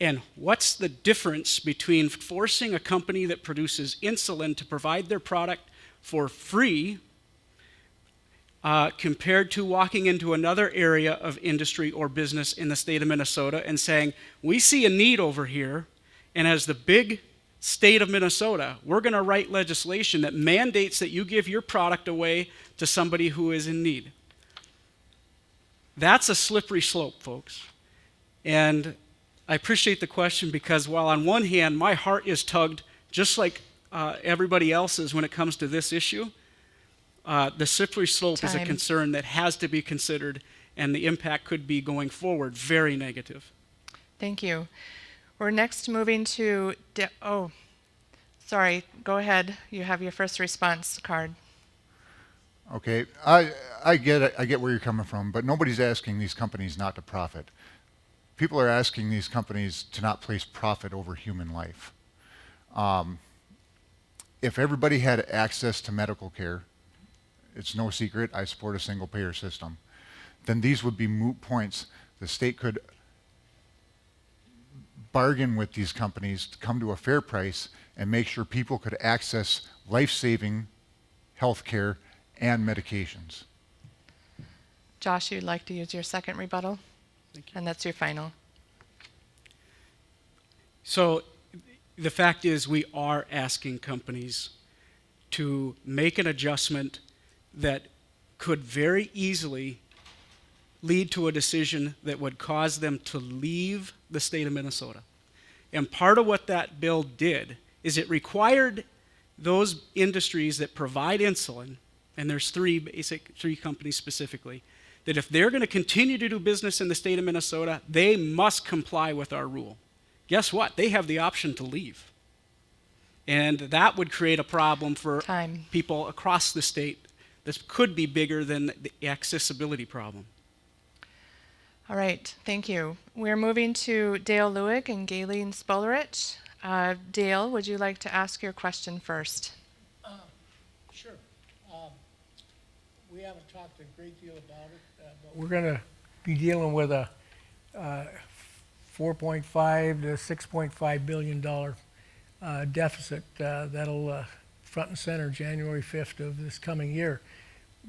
And what's the difference between forcing a company that produces insulin to provide their product for free compared to walking into another area of industry or business in the state of Minnesota and saying, we see a need over here, and as the big state of Minnesota, we're going to write legislation that mandates that you give your product away to somebody who is in need. That's a slippery slope, folks. And I appreciate the question because while on one hand, my heart is tugged just like everybody else's when it comes to this issue, the slippery slope is a concern that has to be considered, and the impact could be going forward very negative. Thank you. We're next moving to, sorry, go ahead. You have your first response card. Okay, I get it. I get where you're coming from, but nobody's asking these companies not to profit. People are asking these companies to not place profit over human life. If everybody had access to medical care, it's no secret I support a single-payer system, then these would be moot points. The state could bargain with these companies to come to a fair price and make sure people could access life-saving health care and medications. Josh, you'd like to use your second rebuttal? Thank you. And that's your final. So the fact is we are asking companies to make an adjustment that could very easily lead to a decision that would cause them to leave the state of Minnesota. And part of what that bill did is it required those industries that provide insulin, and there's three companies specifically, that if they're going to continue to do business in the state of Minnesota, they must comply with our rule. Guess what? They have the option to leave. And that would create a problem for people across the state that could be bigger than the accessibility problem. All right, thank you. We're moving to Dale Lewick and Galen Spolarich. Dale, would you like to ask your question first? Sure. We haven't talked a great deal about it, but we're going to be dealing with a $4.5 to $6.5 billion deficit that'll front and center January 5th of this coming year.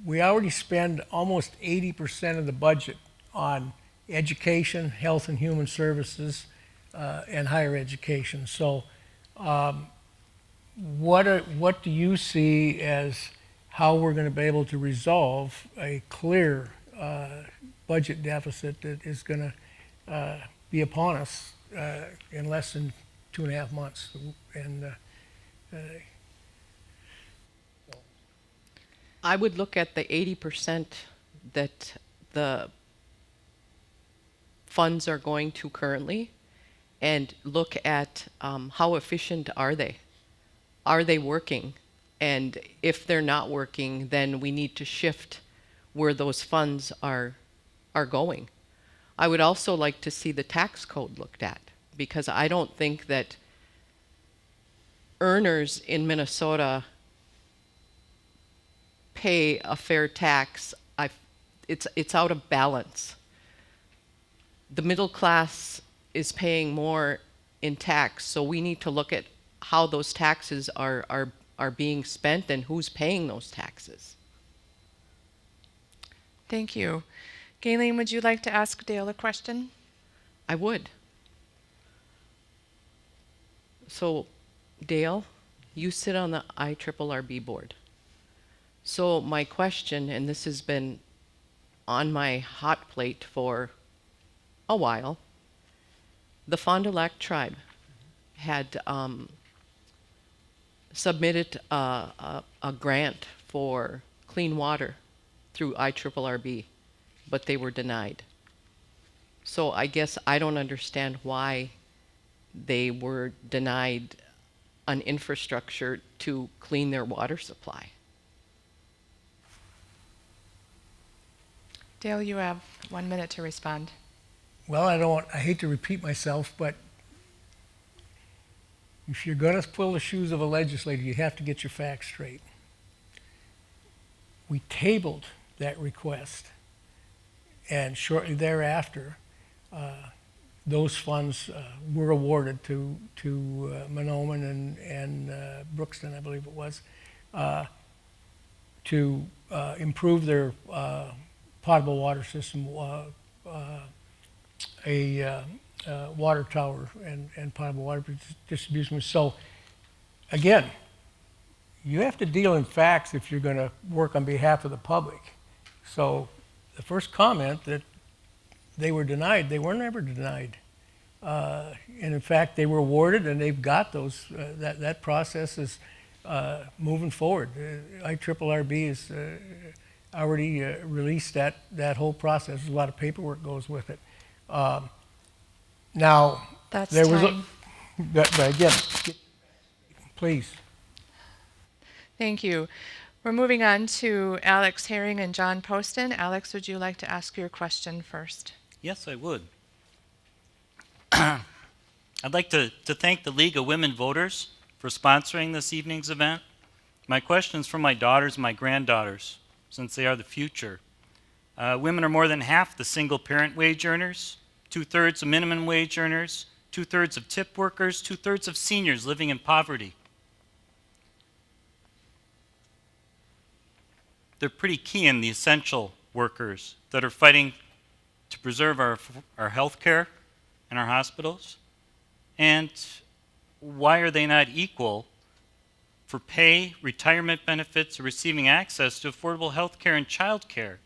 We already spend almost 80% of the budget on education, health and human services, and higher education. So what do you see as how we're going to be able to resolve a clear budget deficit that is going to be upon us in less than 2.5 months. And I would look at the 80% that the funds are going to currently and look at how efficient are they? Are they working? And if they're not working, then we need to shift where those funds are going. I would also like to see the tax code looked at, because I don't think that earners in Minnesota pay a fair tax. It's out of balance. The middle class is paying more in tax, so we need to look at how those taxes are being spent and who's paying those taxes. Thank you. Gayleen, would you like to ask Dale a question? I would. So, Dale, you sit on the IRRB board. So my question, and this has been on my hot plate for a while, the Fond du Lac tribe had submitted a grant for clean water through IRRB, but they were denied. So I guess I don't understand why they were denied an infrastructure to clean their water supply. Dale, you have 1 minute to respond. well, I hate to repeat myself, but if you're going to fill the shoes of a legislator, you have to get your facts straight. We tabled that request, and shortly thereafter, those funds were awarded to Mahnomen and Brookston, I believe it was, to improve their potable water system, a water tower and potable water distribution. So, again, you have to deal in facts if you're going to work on behalf of the public. So, the first comment that they were denied, they were never denied. And in fact, they were awarded, and they've got those. That process is moving forward. IRRB has already released that whole process. A lot of paperwork goes with it. Now, That's there was time. but again, please. Thank you. We're moving on to Alex Herring and John Poston. Alex, would you like to ask your question first? Yes, I would. I'd like to thank the League of Women Voters for sponsoring this evening's event. My question is for my daughters and my granddaughters, since they are the future. Women are more than half the single-parent wage earners, 2/3 of minimum wage earners, 2/3 of tip workers, 2/3 of seniors living in poverty. They're pretty key in the essential workers that are fighting to preserve our health care and our hospitals. And why are they not equal for pay, retirement benefits, or receiving access to affordable health care and child care?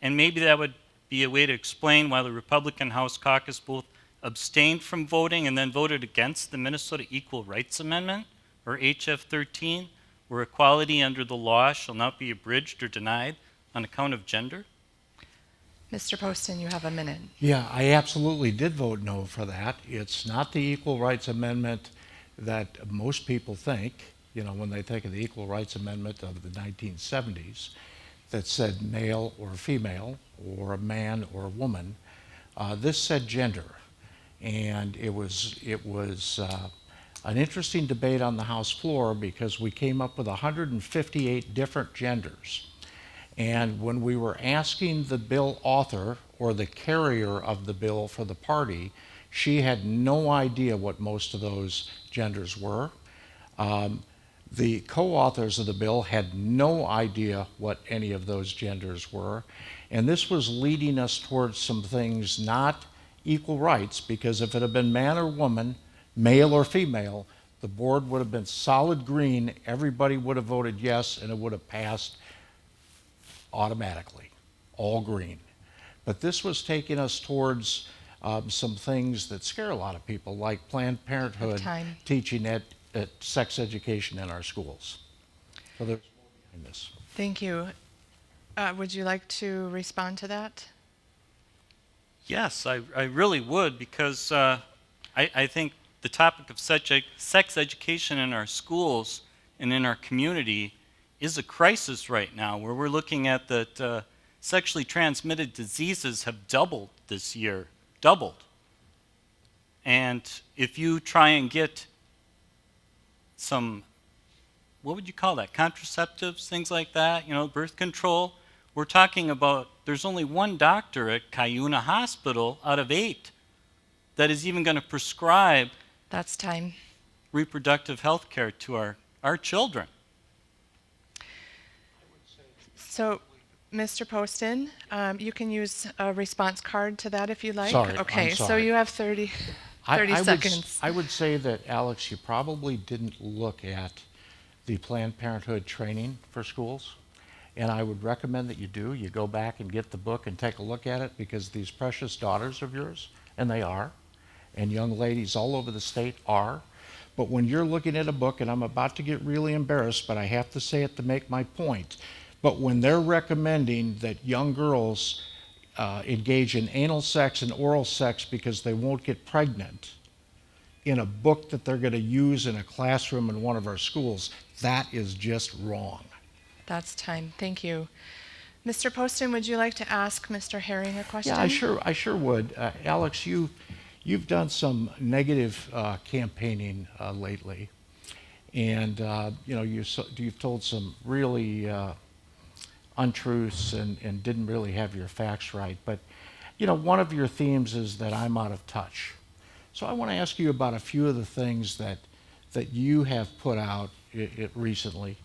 And maybe that would be a way to explain why the Republican House caucus both abstained from voting and then voted against the Minnesota Equal Rights Amendment, or HF 13, where equality under the law shall not be abridged or denied on account of gender. Mr. Poston, you have a minute. Yeah, I absolutely did vote no for that. It's not the Equal Rights Amendment that most people think, when they think of the Equal Rights Amendment of the 1970s, that said male or female, or a man or a woman. This said gender. And it was an interesting debate on the House floor because we came up with 158 different genders. And when we were asking the bill author or the carrier of the bill for the party, she had no idea what most of those genders were. The co-authors of the bill had no idea what any of those genders were. And this was leading us towards some things not equal rights, because if it had been man or woman, male or female, the board would have been solid green, everybody would have voted yes, and it would have passed automatically, all green. But this was taking us towards some things that scare a lot of people, like Planned Parenthood Time. teaching sex education in our schools. So there's more behind this. Thank you. Would you like to respond to that? Yes, I really would, because I think the topic of sex education in our schools and in our community is a crisis right now, where we're looking at that sexually transmitted diseases have doubled this year. Doubled. And if you try and get some, what would you call that, contraceptives, things like that, birth control, we're talking about, there's only one doctor at Cuyuna Hospital out of 8 that is even going to prescribe That's time. reproductive health care to our children. So, Mr. Poston, you can use a response card to that if you like. Sorry, I'm Okay, so sorry. you have 30 I seconds. I would say that, Alex, you probably didn't look at the Planned Parenthood training for schools. And I would recommend that you do. You go back and get the book and take a look at it, because these precious daughters of yours, and they are, and young ladies all over the state are. But when you're looking at a book, and I'm about to get really embarrassed, but I have to say it to make my point, but when they're recommending that young girls engage in anal sex and oral sex because they won't get pregnant in a book that they're going to use in a classroom in one of our schools, that is just wrong. That's time. Thank you. Mr. Poston, would you like to ask Mr. Herring a question? Yeah, I sure would. Alex, you've done some negative campaigning lately, and you've told some really untruths and didn't really have your facts right. But one of your themes is that I'm out of touch. So I want to ask you about a few of the things that you have put out recently.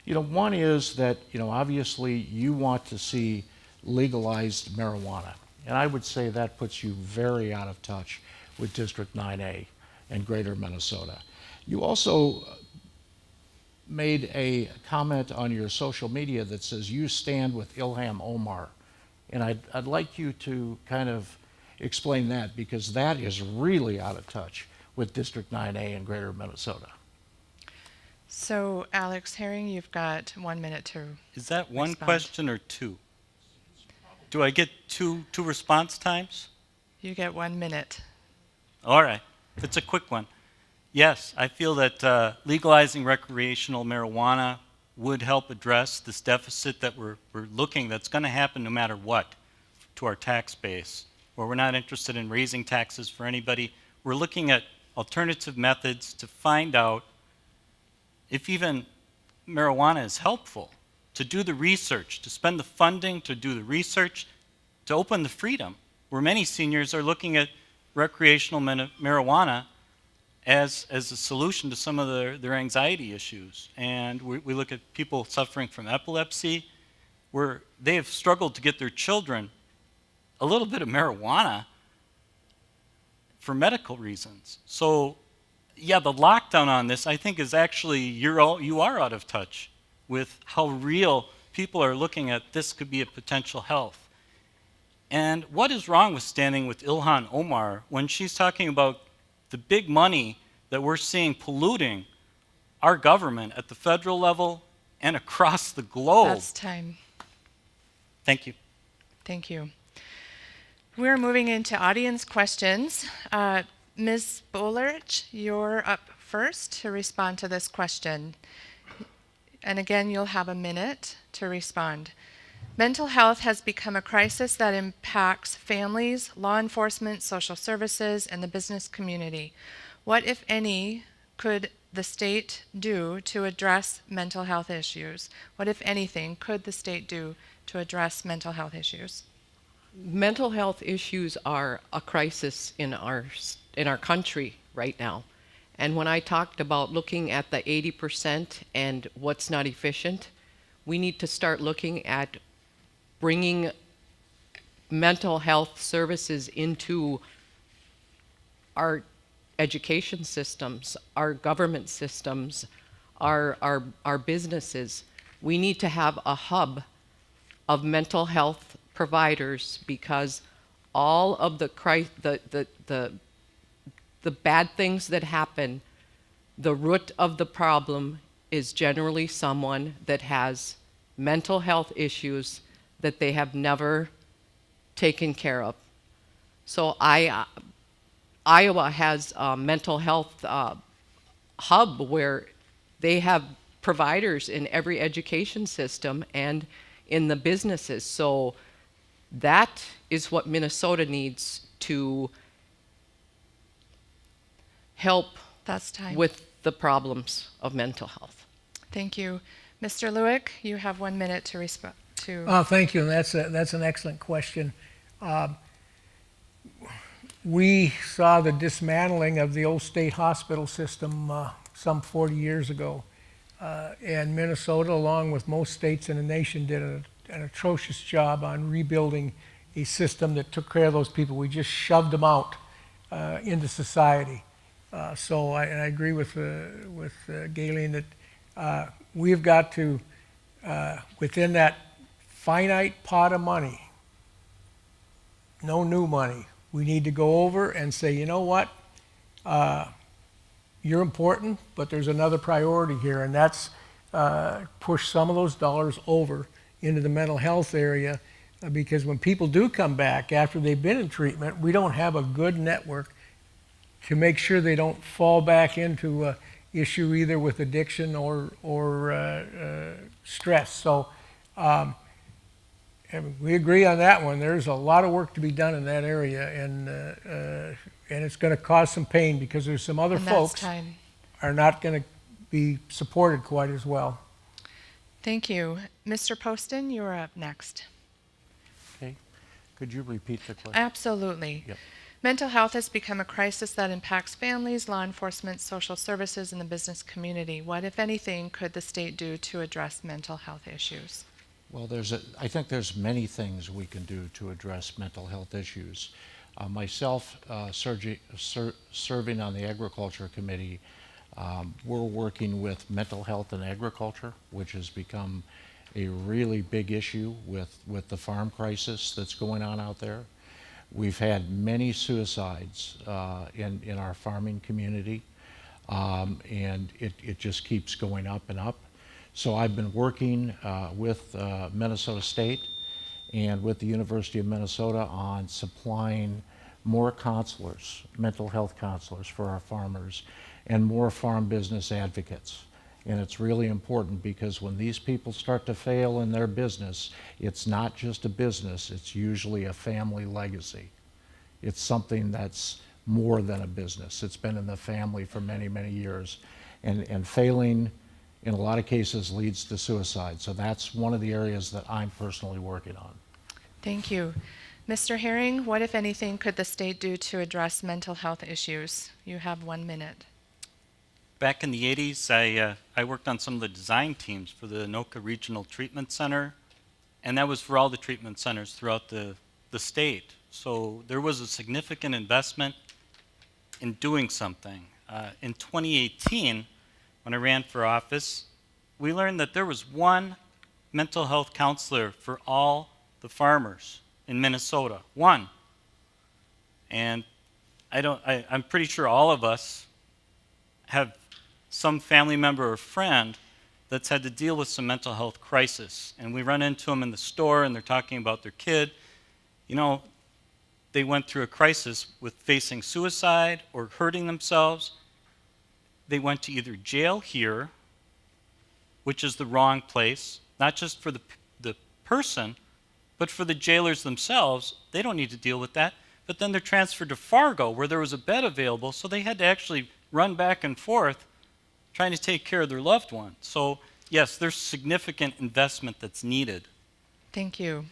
One is that, obviously you want to see legalized marijuana. And I would say that puts you very out of touch with District 9A and Greater Minnesota. You also made a comment on your social media that says you stand with Ilhan Omar. And I'd like you to kind of explain that, because that is really out of touch with District 9A and Greater Minnesota. So, Alex Herring, you've got 1 minute to Is that one respond. question or two? Do I get two response times? You get 1 minute. All right. It's a quick one. Yes, I feel that legalizing recreational marijuana would help address this deficit that we're looking, that's going to happen no matter what, to our tax base, where we're not interested in raising taxes for anybody. We're looking at alternative methods to find out if even marijuana is helpful, to do the research, to spend the funding to do the research, to open the freedom, where many seniors are looking at recreational marijuana as a solution to some of their anxiety issues. And we look at people suffering from epilepsy, where they have struggled to get their children a little bit of marijuana for medical reasons. So yeah, the lockdown on this, I think, is actually, you are out of touch with how real people are looking at this could be a potential health. And what is wrong with standing with Ilhan Omar when she's talking about the big money that we're seeing polluting our government at the federal level and across the globe? That's time. Thank you. Thank you. We're moving into audience questions. Ms. Bolerich, you're up first to respond to this question. And again, you'll have a minute to respond. Mental health has become a crisis that impacts families, law enforcement, social services, and the business community. What, if any, could the state do to address mental health issues? What, if anything, could the state do to address mental health issues? Mental health issues are a crisis in our country right now. And when I talked about looking at the 80% and what's not efficient, we need to start looking at bringing mental health services into our education systems, our government systems, our businesses. We need to have a hub of mental health providers because all of the bad things that happen, the root of the problem is generally someone that has mental health issues that they have never taken care of. So Iowa has a mental health hub where they have providers in every education system and in the businesses. So that is what Minnesota needs to help That's time. with the problems of mental health. Thank you. Mr. Lewick, you have 1 minute to respond to. Thank you, and that's an excellent question. We saw the dismantling of the old state hospital system some 40 years ago. And Minnesota, along with most states in the nation, did an atrocious job on rebuilding a system that took care of those people. We just shoved them out into society. So I agree with Galen that we've got to, within that finite pot of money, no new money, we need to go over and say, you know what, you're important, but there's another priority here, and that's push some of those dollars over into the mental health area, because when people do come back after they've been in treatment, we don't have a good network to make sure they don't fall back into issue either with addiction or stress. So and we agree on that one. There's a lot of work to be done in that area, and it's going to cause some pain because there's some other And that's folks time. are not going to be supported quite as well. Thank you. Mr. Poston, you are up next. Okay. Could you repeat the question? Absolutely. Yep. Mental health has become a crisis that impacts families, law enforcement, social services, and the business community. What, if anything, could the state do to address mental health issues? Well, I think there's many things we can do to address mental health issues. Myself, serving on the Agriculture Committee, we're working with mental health in agriculture, which has become a really big issue with the farm crisis that's going on out there. We've had many suicides in our farming community, and it just keeps going up and up. So I've been working with Minnesota State and with the University of Minnesota on supplying more counselors, mental health counselors for our farmers, and more farm business advocates. And it's really important because when these people start to fail in their business, it's not just a business, it's usually a family legacy. It's something that's more than a business. It's been in the family for many, many years. And failing, in a lot of cases, leads to suicide. So that's one of the areas that I'm personally working on. Thank you. Mr. Herring, what, if anything, could the state do to address mental health issues? You have 1 minute. Back in the 80s, I worked on some of the design teams for the Anoka Regional Treatment Center, and that was for all the treatment centers throughout the state. So there was a significant investment in doing something. In 2018, when I ran for office, we learned that there was one mental health counselor for all the farmers in Minnesota. One. And I'm pretty sure all of us have some family member or friend that's had to deal with some mental health crisis. And we run into them in the store and they're talking about their kid. You know, they went through a crisis with facing suicide or hurting themselves. They went to either jail here, which is the wrong place, not just for the person, but for the jailers themselves. They don't need to deal with that. But then they're transferred to Fargo, where there was a bed available, so they had to actually run back and forth trying to take care of their loved one. So, yes, there's significant investment that's needed. Thank you.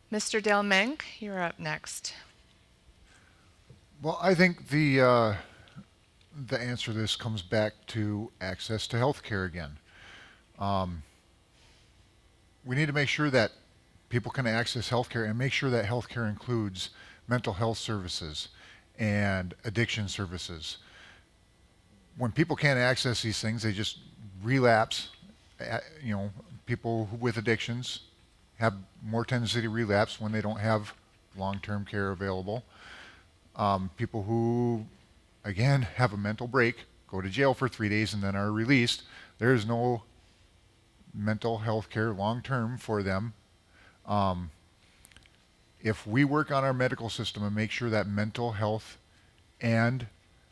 Mr. Dale Menk, you're up next. Well, I think the answer to this comes back to access to health care again. We need to make sure that people can access health care and make sure that health care includes mental health services and addiction services. When people can't access these things, they just relapse. You know, people with addictions have more tendency to relapse when they don't have long-term care available. People who, again, have a mental break, go to jail for 3 days and then are released. There is no mental health care long-term for them. If we work on our medical system and make sure that mental health and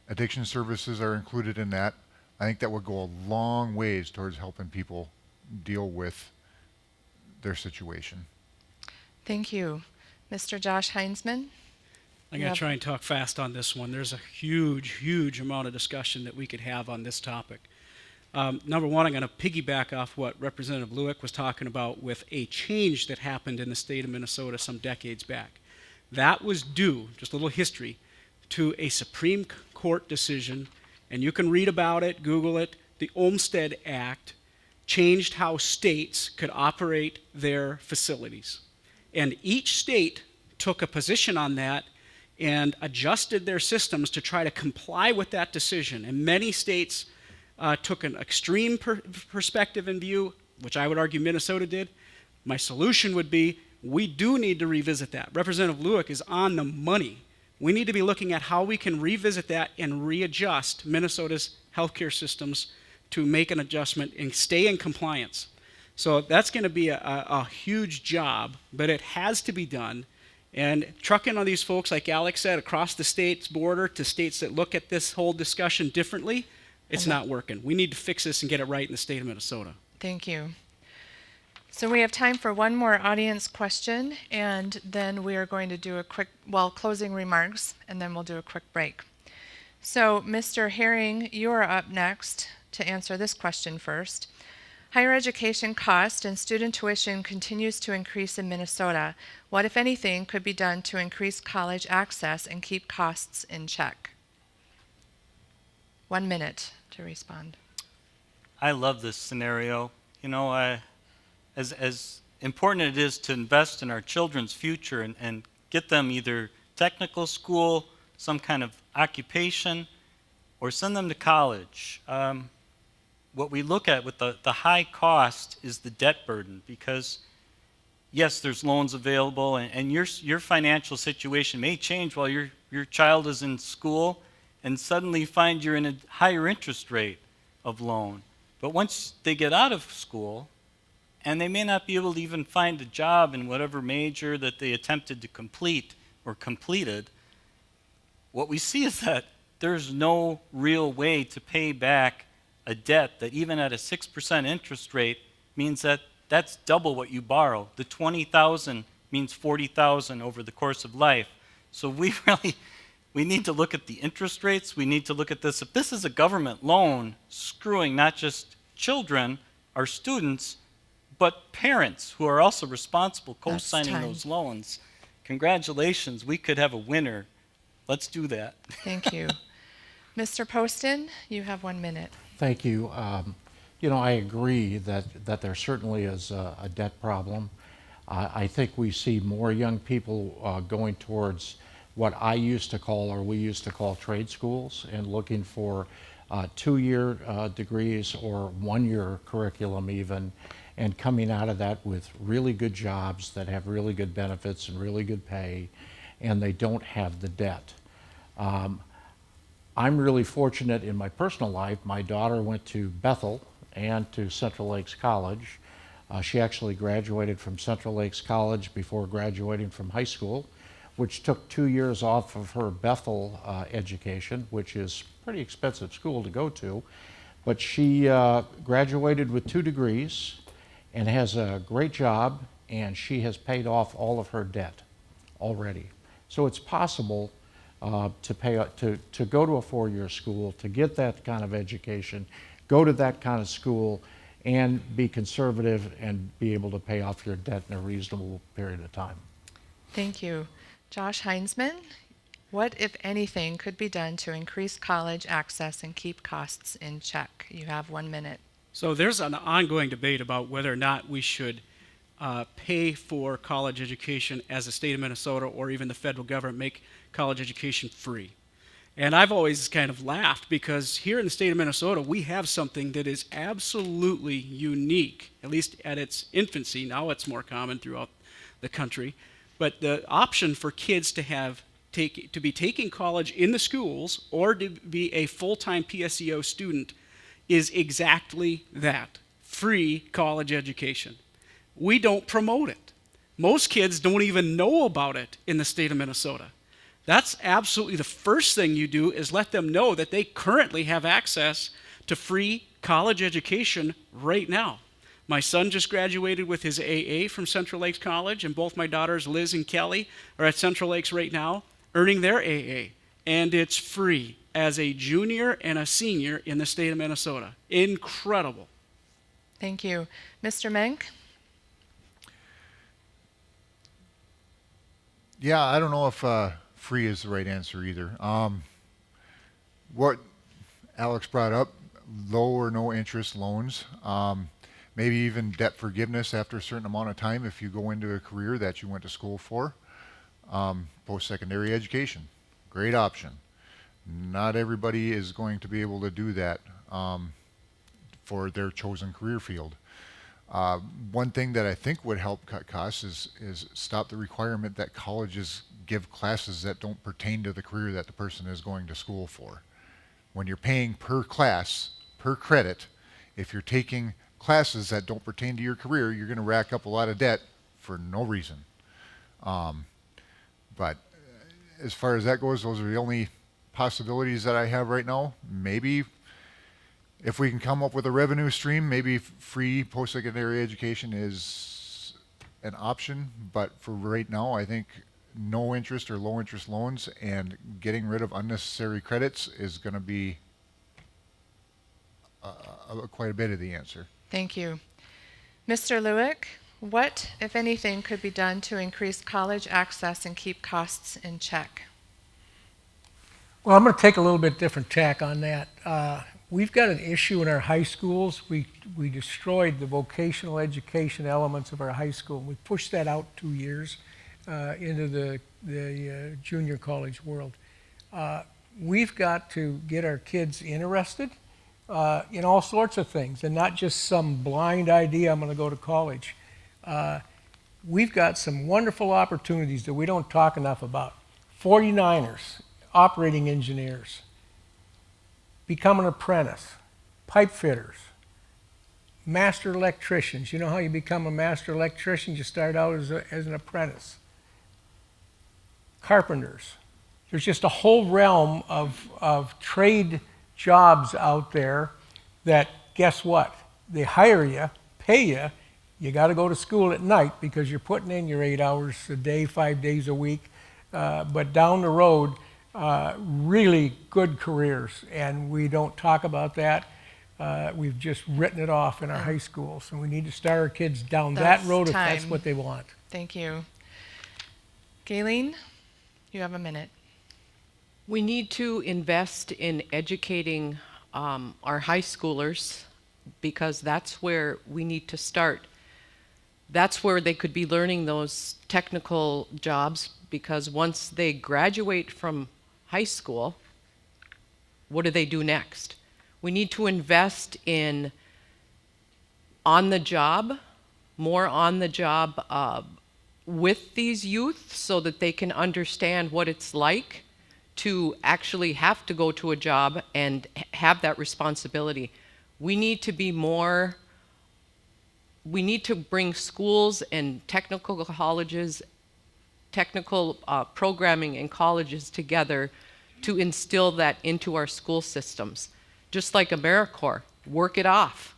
addiction services are included in that, I think that would go a long ways towards helping people deal with their situation. Thank you. Mr. Josh Heinzman? I'm going to Yep. try and talk fast on this one. There's a huge amount of discussion that we could have on this topic. Number one, I'm going to piggyback off what Representative Lueck was talking about with a change that happened in the state of Minnesota some decades back. That was due, just a little history, to a Supreme Court decision, and you can read about it, Google it. The Olmstead Act changed how states could operate their facilities. And each state took a position on that and adjusted their systems to try to comply with that decision. And many states took an extreme perspective and view, which I would argue Minnesota did. My solution would be we do need to revisit that. Representative Lueck is on the money. We need to be looking at how we can revisit that and readjust Minnesota's healthcare systems to make an adjustment and stay in compliance. So that's going to be a huge job, but it has to be done. And trucking on these folks, like Alex said, across the state's border to states that look at this whole discussion differently, it's not working. We need to fix this and get it right in the state of Minnesota. Thank you. So we have time for one more audience question, and then we are going to do a quick, closing remarks, and then we'll do a quick break. So, Mr. Herring, you are up next to answer this question first. Higher education cost and student tuition continues to increase in Minnesota. What, if anything, could be done to increase college access and keep costs in check? 1 minute to respond. I love this scenario. You know, as important it is to invest in our children's future and get them either technical school, some kind of occupation, or send them to college. What we look at with the high cost is the debt burden, because yes, there's loans available, and your financial situation may change while your child is in school, and suddenly you find you're in a higher interest rate of loan. But once they get out of school, and they may not be able to even find a job in whatever major that they attempted to complete or completed, what we see is that there's no real way to pay back a debt that even at a 6% interest rate means that that's double what you borrow. The $20,000 means $40,000 over the course of life. So we need to look at the interest rates. We need to look at this. If this is a government loan screwing not just children, our students, but parents who are also responsible co-signing those loans, congratulations, we could have a winner. Let's do that. Thank you. Mr. Poston, you have 1 minute. Thank you. You know, I agree that there certainly is a debt problem. I think we see more young people going towards what I used to call, or we used to call, trade schools, and looking for 2-year degrees or 1-year curriculum even, and coming out of that with really good jobs that have really good benefits and really good pay, and they don't have the debt. I'm really fortunate in my personal life. My daughter went to Bethel and to Central Lakes College. She actually graduated from Central Lakes College before graduating from high school, which took 2 years off of her Bethel education, which is a pretty expensive school to go to. But she graduated with 2 degrees and has a great job, and she has paid off all of her debt already. So it's possible to go to a 4-year school, to get that kind of education, go to that kind of school, and be conservative and be able to pay off your debt in a reasonable period of time. Thank you. Josh Heinzman, what, if anything, could be done to increase college access and keep costs in check? You have 1 minute. So there's an ongoing debate about whether or not we should pay for college education as a state of Minnesota, or even the federal government make college education free. And I've always kind of laughed because here in the state of Minnesota, we have something that is absolutely unique, at least at its infancy. Now it's more common throughout the country. But the option for kids to be taking college in the schools or to be a full-time PSEO student is exactly that, free college education. We don't promote it. Most kids don't even know about it in the state of Minnesota. That's absolutely the first thing you do, is let them know that they currently have access to free college education right now. My son just graduated with his AA from Central Lakes College, and both my daughters, Liz and Kelly, are at Central Lakes right now, earning their AA. And it's free as a junior and a senior in the state of Minnesota. Incredible. Thank you. Mr. Menk? Yeah, I don't know if free is the right answer either. What Alex brought up, low or no interest loans, maybe even debt forgiveness after a certain amount of time if you go into a career that you went to school for. Post-secondary education, great option. Not everybody is going to be able to do that for their chosen career field. One thing that I think would help cut costs is stop the requirement that colleges give classes that don't pertain to the career that the person is going to school for. When you're paying per class, per credit, if you're taking classes that don't pertain to your career, you're going to rack up a lot of debt for no reason. But as far as that goes, those are the only possibilities that I have right now. Maybe if we can come up with a revenue stream, maybe free post-secondary education is an option. But for right now, I think no interest or low interest loans and getting rid of unnecessary credits is going to be quite a bit of the answer. Thank you. Mr. Lewick, what, if anything, could be done to increase college access and keep costs in check? Well, I'm going to take a little bit different tack on that. We've got an issue in our high schools. We destroyed the vocational education elements of our high school. We pushed that out 2 years into the junior college world. We've got to get our kids interested in all sorts of things and not just some blind idea, I'm going to go to college. We've got some wonderful opportunities that we don't talk enough about. 49ers, operating engineers, become an apprentice, pipe fitters, master electricians. You know how you become a master electrician? You start out as an apprentice. Carpenters. There's just a whole realm of trade jobs out there that, guess what? They hire you, pay you, you got to go to school at night because you're putting in your 8 hours a day, 5 days a week. But down the road, really good careers, and we don't talk about that. We've just written it off in our high schools, and we need to start our kids down that road if that's what they want. Thank you. Gayleen, you have a minute. We need to invest in educating our high schoolers because that's where we need to start. That's where they could be learning those technical jobs, because once they graduate from high school, what do they do next? We need to invest in on-the-job, more on-the-job with these youth so that they can understand what it's like to actually have to go to a job and have that responsibility. We need to be more, we need to bring schools and technical colleges, technical programming in colleges together to instill that into our school systems. Just like AmeriCorps, work it off.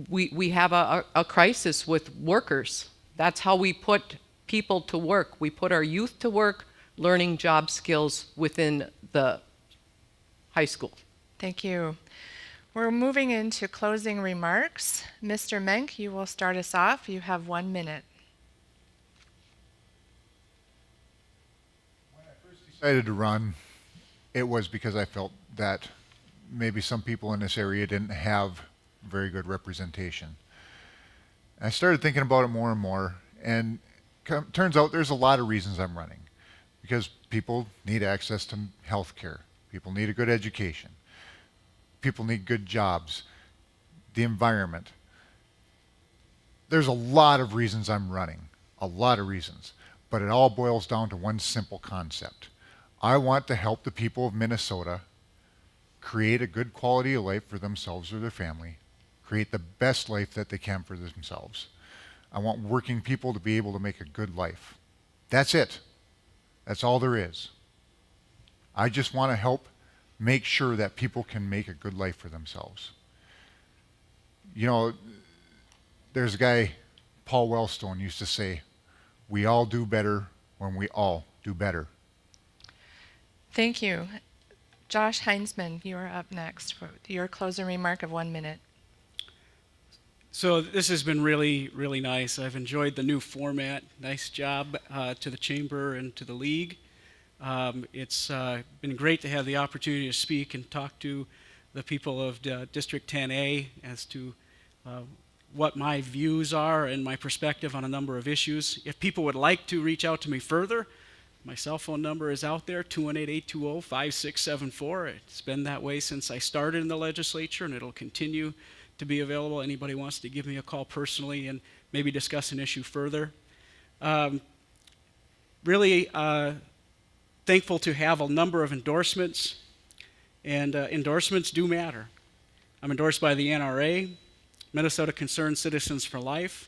We have a crisis with workers. That's how we put people to work. We put our youth to work learning job skills within the high school. Thank you. We're moving into closing remarks. Mr. Menk, you will start us off. You have 1 minute. When I first decided to run, it was because I felt that maybe some people in this area didn't have very good representation. I started thinking about it more and more, and turns out there's a lot of reasons I'm running. because people need access to health care. People need a good education. People need good jobs, the environment. There's a lot of reasons I'm running, a lot of reasons, but it all boils down to one simple concept. I want to help the people of Minnesota create a good quality of life for themselves or their family, create the best life that they can for themselves. I want working people to be able to make a good life. That's it. That's all there is. I just want to help make sure that people can make a good life for themselves. You know, there's a guy, Paul Wellstone, used to say, we all do better when we all do better. Thank you. Josh Heinzman, you are up next for your closing remark of 1 minute. So this has been really, really nice. I've enjoyed the new format. Nice job to the chamber and to the league. It's been great to have the opportunity to speak and talk to the people of District 10A as to what my views are and my perspective on a number of issues. If people would like to reach out to me further, my cell phone number is out there, 218-820-5674. It's been that way since I started in the legislature, and it'll continue to be available. Anybody wants to give me a call personally and maybe discuss an issue further. Really thankful to have a number of endorsements, and endorsements do matter. I'm endorsed by the NRA, Minnesota Concerned Citizens for Life,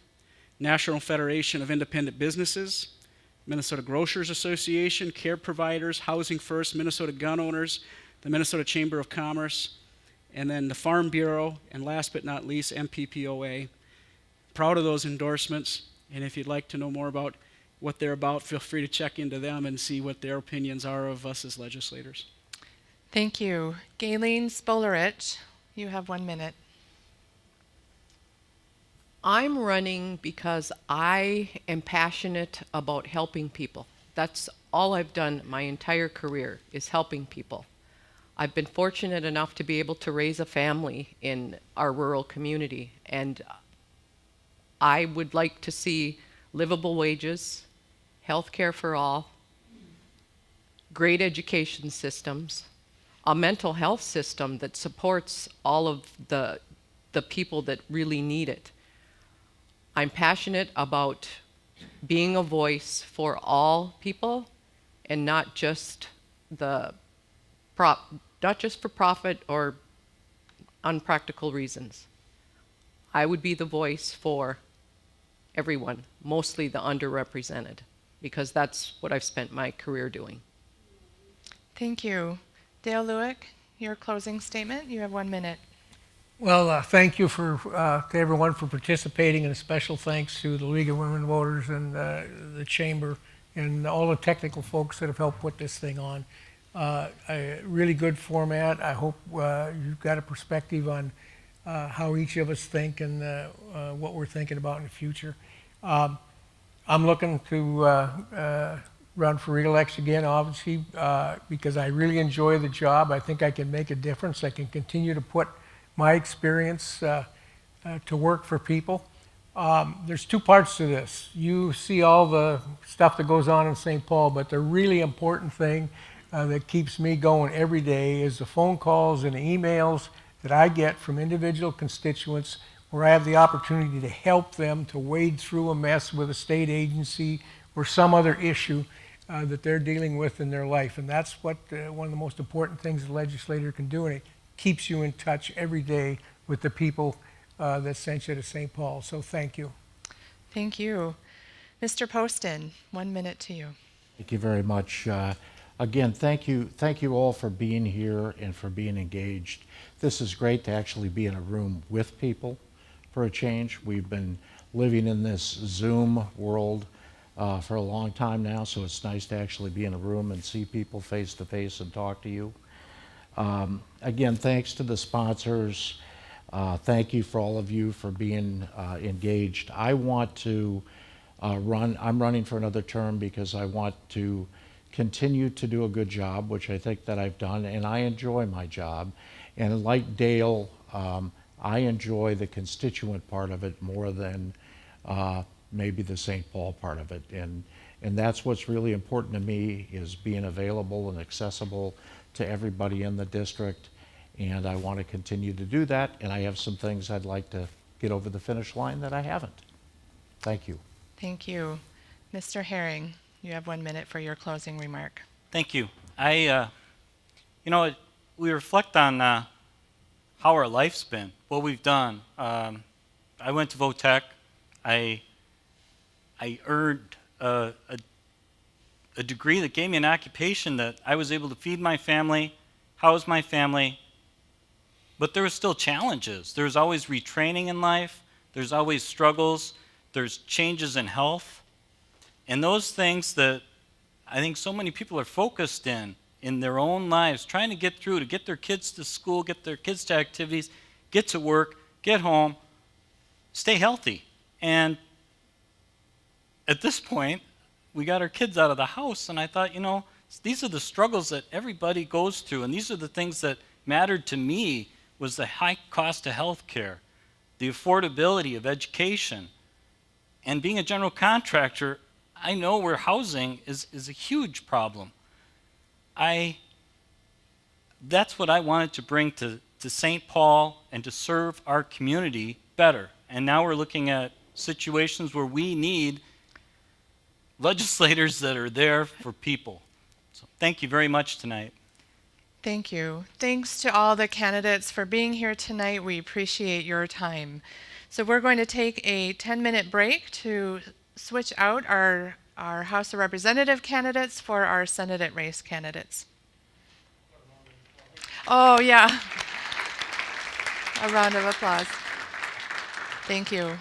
National Federation of Independent Businesses, Minnesota Grocers Association, Care Providers, Housing First, Minnesota Gun Owners, the Minnesota Chamber of Commerce, and then the Farm Bureau, and last but not least, MPPOA. Proud of those endorsements, and if you'd like to know more about what they're about, feel free to check into them and see what their opinions are of us as legislators. Thank you. Gayleen Spolarich, you have 1 minute. I'm running because I am passionate about helping people. That's all I've done my entire career, is helping people. I've been fortunate enough to be able to raise a family in our rural community, and I would like to see livable wages, health care for all, great education systems, a mental health system that supports all of the people that really need it. I'm passionate about being a voice for all people, and not just for profit or unpractical reasons. I would be the voice for everyone, mostly the underrepresented, because that's what I've spent my career doing. Thank you. Dale Lewick, your closing statement. You have 1 minute. Well, thank you to everyone for participating, and a special thanks to the League of Women Voters and the Chamber and all the technical folks that have helped put this thing on. A really good format. I hope you've got a perspective on how each of us think and what we're thinking about in the future. I'm looking to run for re-election again, obviously, because I really enjoy the job. I think I can make a difference. I can continue to put my experience to work for people. There's two parts to this. You see all the stuff that goes on in St. Paul, but the really important thing that keeps me going every day is the phone calls and the emails that I get from individual constituents where I have the opportunity to help them to wade through a mess with a state agency or some other issue that they're dealing with in their life. And that's what one of the most important things a legislator can do, and it keeps you in touch every day with the people that sent you to St. Paul. So thank you. Thank you. Mr. Poston, 1 minute to you. Thank you very much. Again, thank you all for being here and for being engaged. This is great to actually be in a room with people for a change. We've been living in this Zoom world for a long time now, so it's nice to actually be in a room and see people face to face and talk to you. Again, thanks to the sponsors. Thank you for all of you for being engaged. I want to I'm running for another term because I want to continue to do a good job, which I think that I've done, and I enjoy my job. And like Dale, I enjoy the constituent part of it more than maybe the St. Paul part of it. And that's what's really important to me, is being available and accessible to everybody in the district. And I want to continue to do that, and I have some things I'd like to get over the finish line that I haven't. Thank you. Thank you. Mr. Herring, you have 1 minute for your closing remark. Thank you. We reflect on how our life's been, what we've done. I went to Votech. I earned a degree that gave me an occupation that I was able to feed my family, house my family, but there were still challenges. There's always retraining in life. There's always struggles. There's changes in health. And those things that I think so many people are focused in their own lives, trying to get through, to get their kids to school, get their kids to activities, get to work, get home, stay healthy. And at this point, we got our kids out of the house, and I thought, these are the struggles that everybody goes through, and these are the things that mattered to me, was the high cost of health care, the affordability of education. And being a general contractor, I know where housing is a huge problem. That's what I wanted to bring to St. Paul and to serve our community better. And now we're looking at situations where we need legislators that are there for people. So thank you very much tonight. Thank you. Thanks to all the candidates for being here tonight. We appreciate your time. So we're going to take a 10-minute break to switch out our House of Representative candidates for our Senate race candidates. Oh, yeah. A round of applause. Thank you.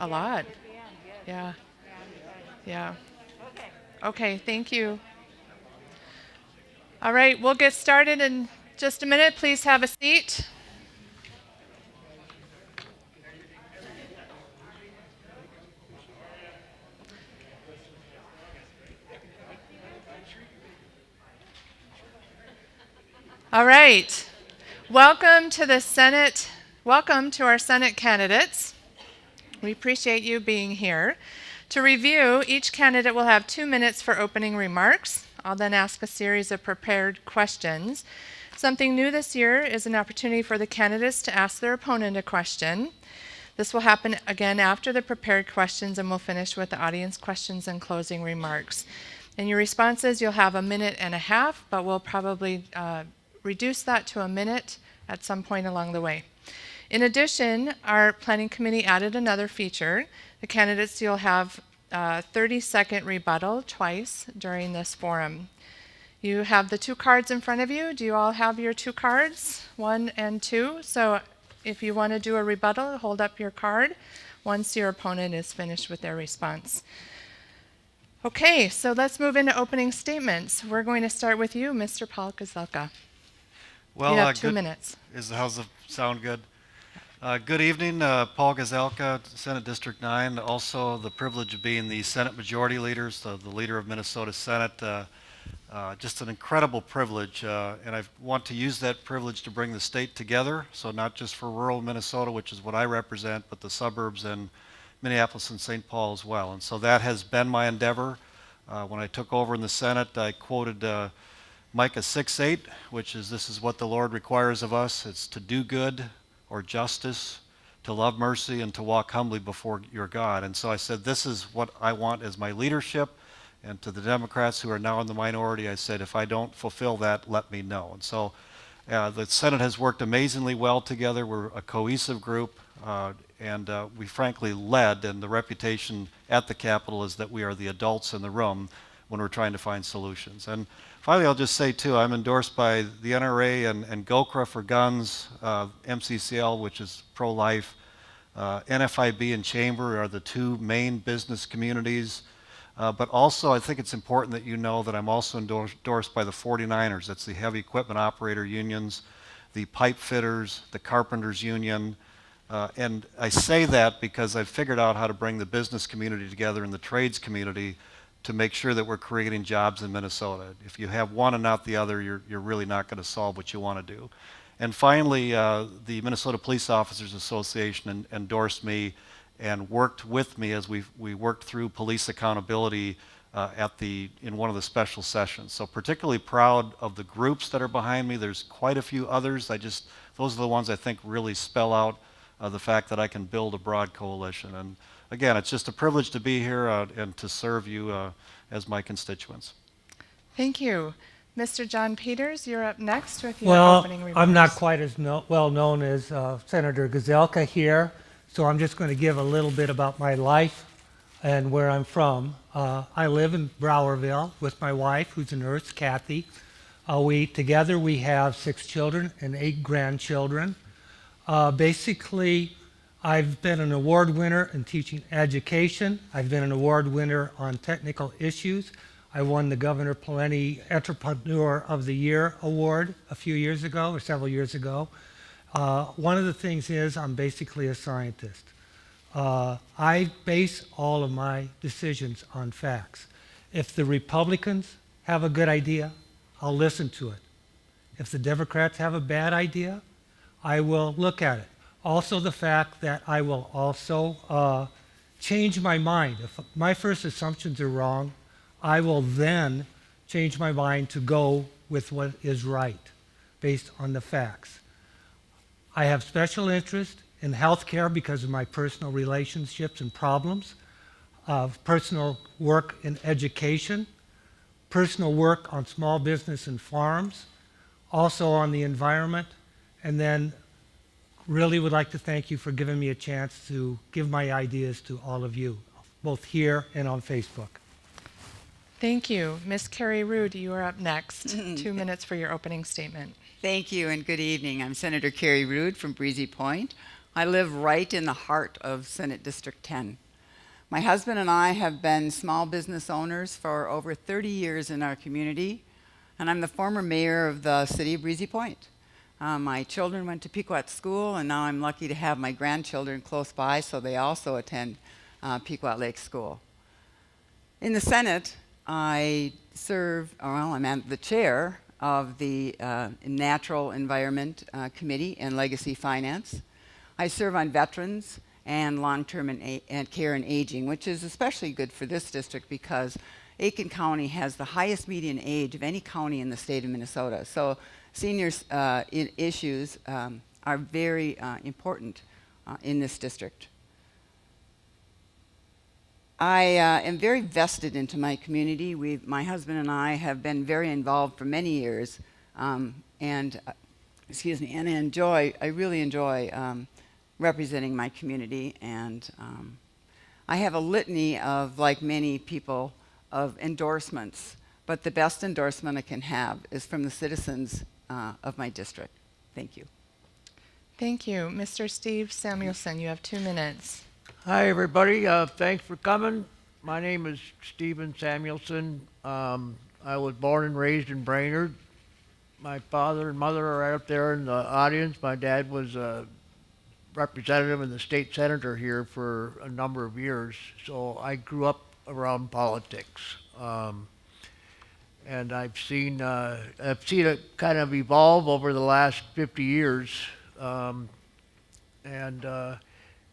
A lot. Yeah. Yeah. Okay, thank you. All right, we'll get started in just a minute. Please have a seat. All right. Welcome to the Senate. Welcome to our Senate candidates. We appreciate you being here. To review, each candidate will have 2 minutes for opening remarks. I'll then ask a series of prepared questions. Something new this year is an opportunity for the candidates to ask their opponent a question. This will happen again after the prepared questions, and we'll finish with the audience questions and closing remarks. In your responses, you'll have 1.5 minutes, but we'll probably reduce that to 1 minute at some point along the way. In addition, our planning committee added another feature. The candidates, you'll have a 30-second rebuttal twice during this forum. You have the 2 cards in front of you. Do you all have your 2 cards, 1 and 2? So if you want to do a rebuttal, hold up your card once your opponent is finished with their response. Okay, so let's move into opening statements. We're going to start with you, Mr. Paul Gazelka. Well, you have 2 minutes. How's the sound good? Good evening, Paul Gazelka, Senate District 9. Also, the privilege of being the Senate Majority Leader, so the leader of Minnesota Senate. Just an incredible privilege, and I want to use that privilege to bring the state together. So not just for rural Minnesota, which is what I represent, but the suburbs and Minneapolis and St. Paul as well. And so that has been my endeavor. When I took over in the Senate, I quoted Micah 6:8, which is, "This is what the Lord requires of us. It's to do good or justice, to love mercy, and to walk humbly before your God." And so I said, this is what I want as my leadership. And to the Democrats who are now in the minority, I said, if I don't fulfill that, let me know. And so the Senate has worked amazingly well together. We're a cohesive group, and we frankly led, and the reputation at the Capitol is that we are the adults in the room when we're trying to find solutions. And finally, I'll just say, too, I'm endorsed by the NRA and GOCRA for guns, MCCL, which is pro-life, NFIB and Chamber are the 2 main business communities. But also, I think it's important that you know that I'm also endorsed by the 49ers. That's the heavy equipment operator unions, the pipe fitters, the carpenters union. And I say that because I've figured out how to bring the business community together and the trades community to make sure that we're creating jobs in Minnesota. If you have one and not the other, you're really not going to solve what you want to do. And finally, the Minnesota Police Officers Association endorsed me and worked with me as we worked through police accountability in one of the special sessions. So particularly proud of the groups that are behind me. There's quite a few others. Those are the ones I think really spell out the fact that I can build a broad coalition. And again, it's just a privilege to be here and to serve you as my constituents. Thank you. Mr. John Peters, you're up next with your opening remarks. I'm not quite as well known as Senator Gazelka here, so I'm just going to give a little bit about my life and where I'm from. I live in Browerville with my wife, who's a nurse, Kathy. Together we have 6 children and 8 grandchildren. Basically, I've been an award winner in teaching education. I've been an award winner on technical issues. I won the Governor Pawlenty Entrepreneur of the Year award a few years ago, or several years ago. One of the things is I'm basically a scientist. I base all of my decisions on facts. If the Republicans have a good idea, I'll listen to it. If the Democrats have a bad idea, I will look at it. Also the fact that I will also change my mind. If my first assumptions are wrong, I will then change my mind to go with what is right based on the facts. I have special interest in healthcare because of my personal relationships and problems, personal work in education, personal work on small business and farms, also on the environment, and then really would like to thank you for giving me a chance to give my ideas to all of you, both here and on Facebook. Thank you. Ms. Carrie Ruud, you are up next. 2 minutes for your opening statement. Thank you and good evening. I'm Senator Carrie Ruud from Breezy Point. I live right in the heart of Senate District 10. My husband and I have been small business owners for over 30 years in our community, and I'm the former mayor of the city of Breezy Point. My children went to Pequot School, and now I'm lucky to have my grandchildren close by, so they also attend Pequot Lake School. In the Senate, I'm the chair of the Natural Environment Committee and Legacy Finance. I serve on Veterans and Long-Term and Care and Aging, which is especially good for this district because Aitkin County has the highest median age of any county in the state of Minnesota. So seniors' issues are very important in this district. I am very vested into my community. My husband and I have been very involved for many years, and I really enjoy representing my community. And I have a litany of, like many people, of endorsements. But the best endorsement I can have is from the citizens of my district. Thank you. Thank you. Mr. Steve Samuelson, you have 2 minutes. Hi, everybody. Thanks for coming. My name is Stephen Samuelson. I was born and raised in Brainerd. My father and mother are right up there in the audience. My dad was a representative and the state senator here for a number of years, so I grew up around politics. And I've seen it kind of evolve over the last 50 years.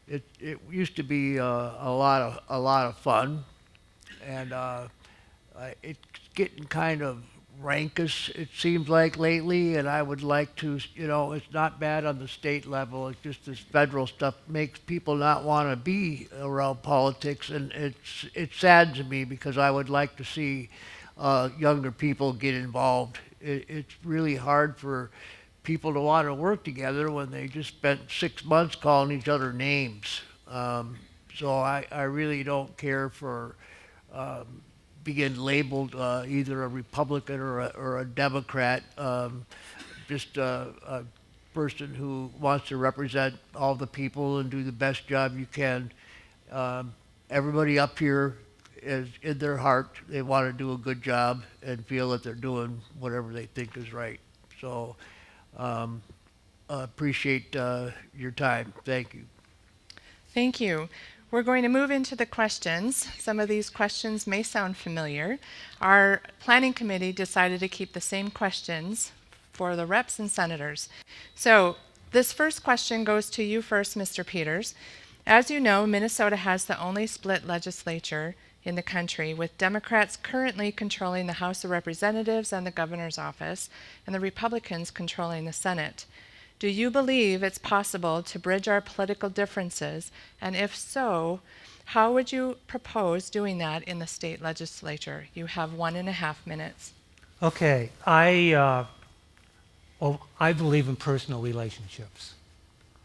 It used to be a lot of fun, and it's getting kind of rankus, it seems like, lately. And I would like to, it's not bad on the state level. It's just this federal stuff makes people not want to be around politics, and it saddens me because I would like to see younger people get involved. It's really hard for people to want to work together when they just spent 6 months calling each other names. So I really don't care for being labeled either a Republican or a Democrat. Just a person who wants to represent all the people and do the best job you can. Everybody up here is in their heart. They want to do a good job and feel that they're doing whatever they think is right. So appreciate your time. Thank you. Thank you. We're going to move into the questions. Some of these questions may sound familiar. Our planning committee decided to keep the same questions for the reps and senators. So this first question goes to you first, Mr. Peters. As you know, Minnesota has the only split legislature in the country, with Democrats currently controlling the House of Representatives and the governor's office, and the Republicans controlling the Senate. Do you believe it's possible to bridge our political differences? And if so, how would you propose doing that in the state legislature? You have 1.5 minutes. Okay, I believe in personal relationships.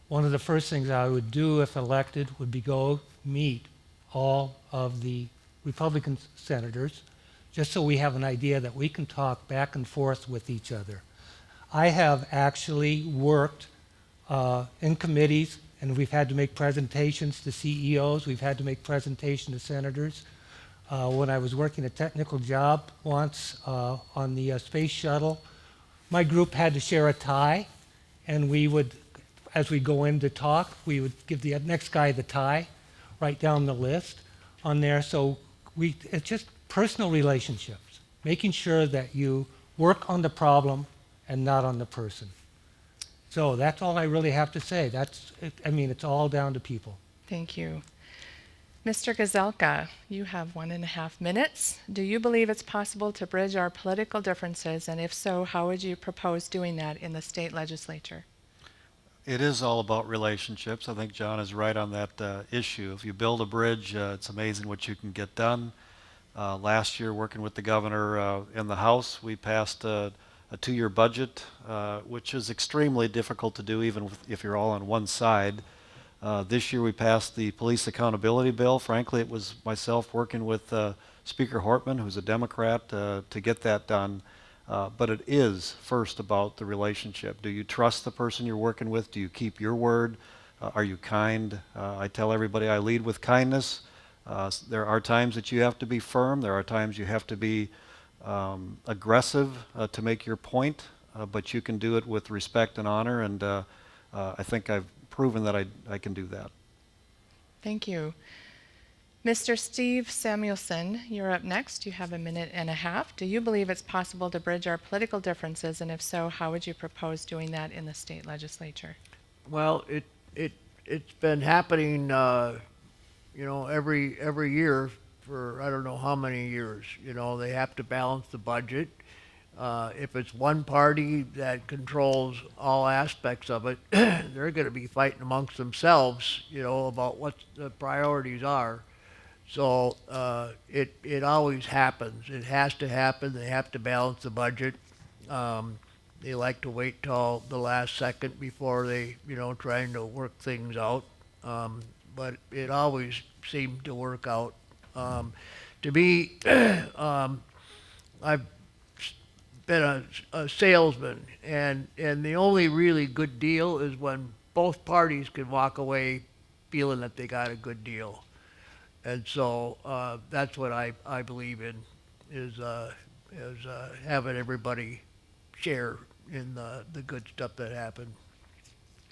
One of the first things I would do if elected would be go meet all of the Republican senators, just so we have an idea that we can talk back and forth with each other. I have actually worked in committees, and we've had to make presentations to CEOs, we've had to make presentations to senators. When I was working a technical job once on the space shuttle, my group had to share a tie, and we would, as we go in to talk, we would give the next guy the tie, write down the list on there. So it's just personal relationships, making sure that you work on the problem and not on the person. So that's all I really have to say. It's all down to people. Thank you. Mr. Gazelka, you have 1.5 minutes. Do you believe it's possible to bridge our political differences? And if so, how would you propose doing that in the state legislature? It is all about relationships. I think John is right on that issue. If you build a bridge, it's amazing what you can get done. Last year, working with the governor in the House, we passed a 2-year budget, which is extremely difficult to do even if you're all on one side. This year we passed the police accountability bill. Frankly, it was myself working with Speaker Hortman, who's a Democrat, to get that done. But it is first about the relationship. Do you trust the person you're working with? Do you keep your word? Are you kind? I tell everybody I lead with kindness. There are times that you have to be firm. There are times you have to be aggressive to make your point, but you can do it with respect and honor, and I think I've proven that I can do that. Thank you. Mr. Steve Samuelson, you're up next. You have a minute and a half. Do you believe it's possible to bridge our political differences, and if so, how would you propose doing that in the state legislature? Well, it's been happening, every year for I don't know how many years. They have to balance the budget. If it's one party that controls all aspects of it, they're going to be fighting amongst themselves, about what the priorities are. So it always happens. It has to happen. They have to balance the budget. They like to wait till the last second before they, trying to work things out. But it always seemed to work out. To me, I've been a salesman, and the only really good deal is when both parties can walk away feeling that they got a good deal. And so that's what I believe in, is having everybody share in the good stuff that happened.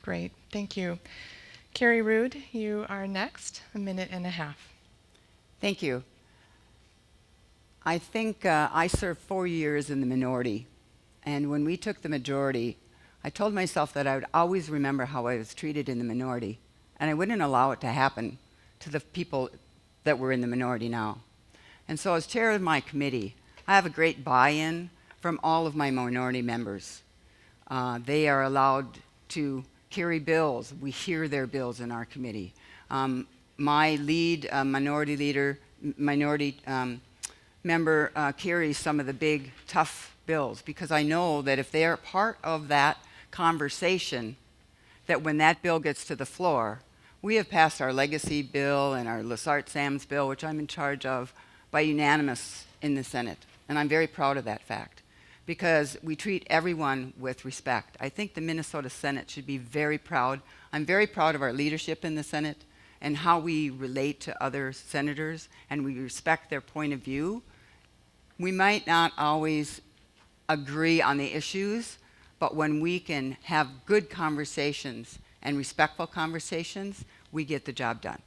Great, thank you. Carrie Rude, you are next, a minute and a half. Thank you. I think I served 4 years in the minority, and when we took the majority, I told myself that I would always remember how I was treated in the minority, and I wouldn't allow it to happen to the people that were in the minority now. And so as chair of my committee, I have a great buy-in from all of my minority members. They are allowed to carry bills. We hear their bills in our committee. My lead minority member carries some of the big, tough bills, because I know that if they are part of that conversation, that when that bill gets to the floor, we have passed our legacy bill and our Lessart-Sams bill, which I'm in charge of, by unanimous in the Senate. And I'm very proud of that fact, because we treat everyone with respect. I think the Minnesota Senate should be very proud. I'm very proud of our leadership in the Senate and how we relate to other senators, and we respect their point of view. We might not always agree on the issues, but when we can have good conversations and respectful conversations, we get the job done.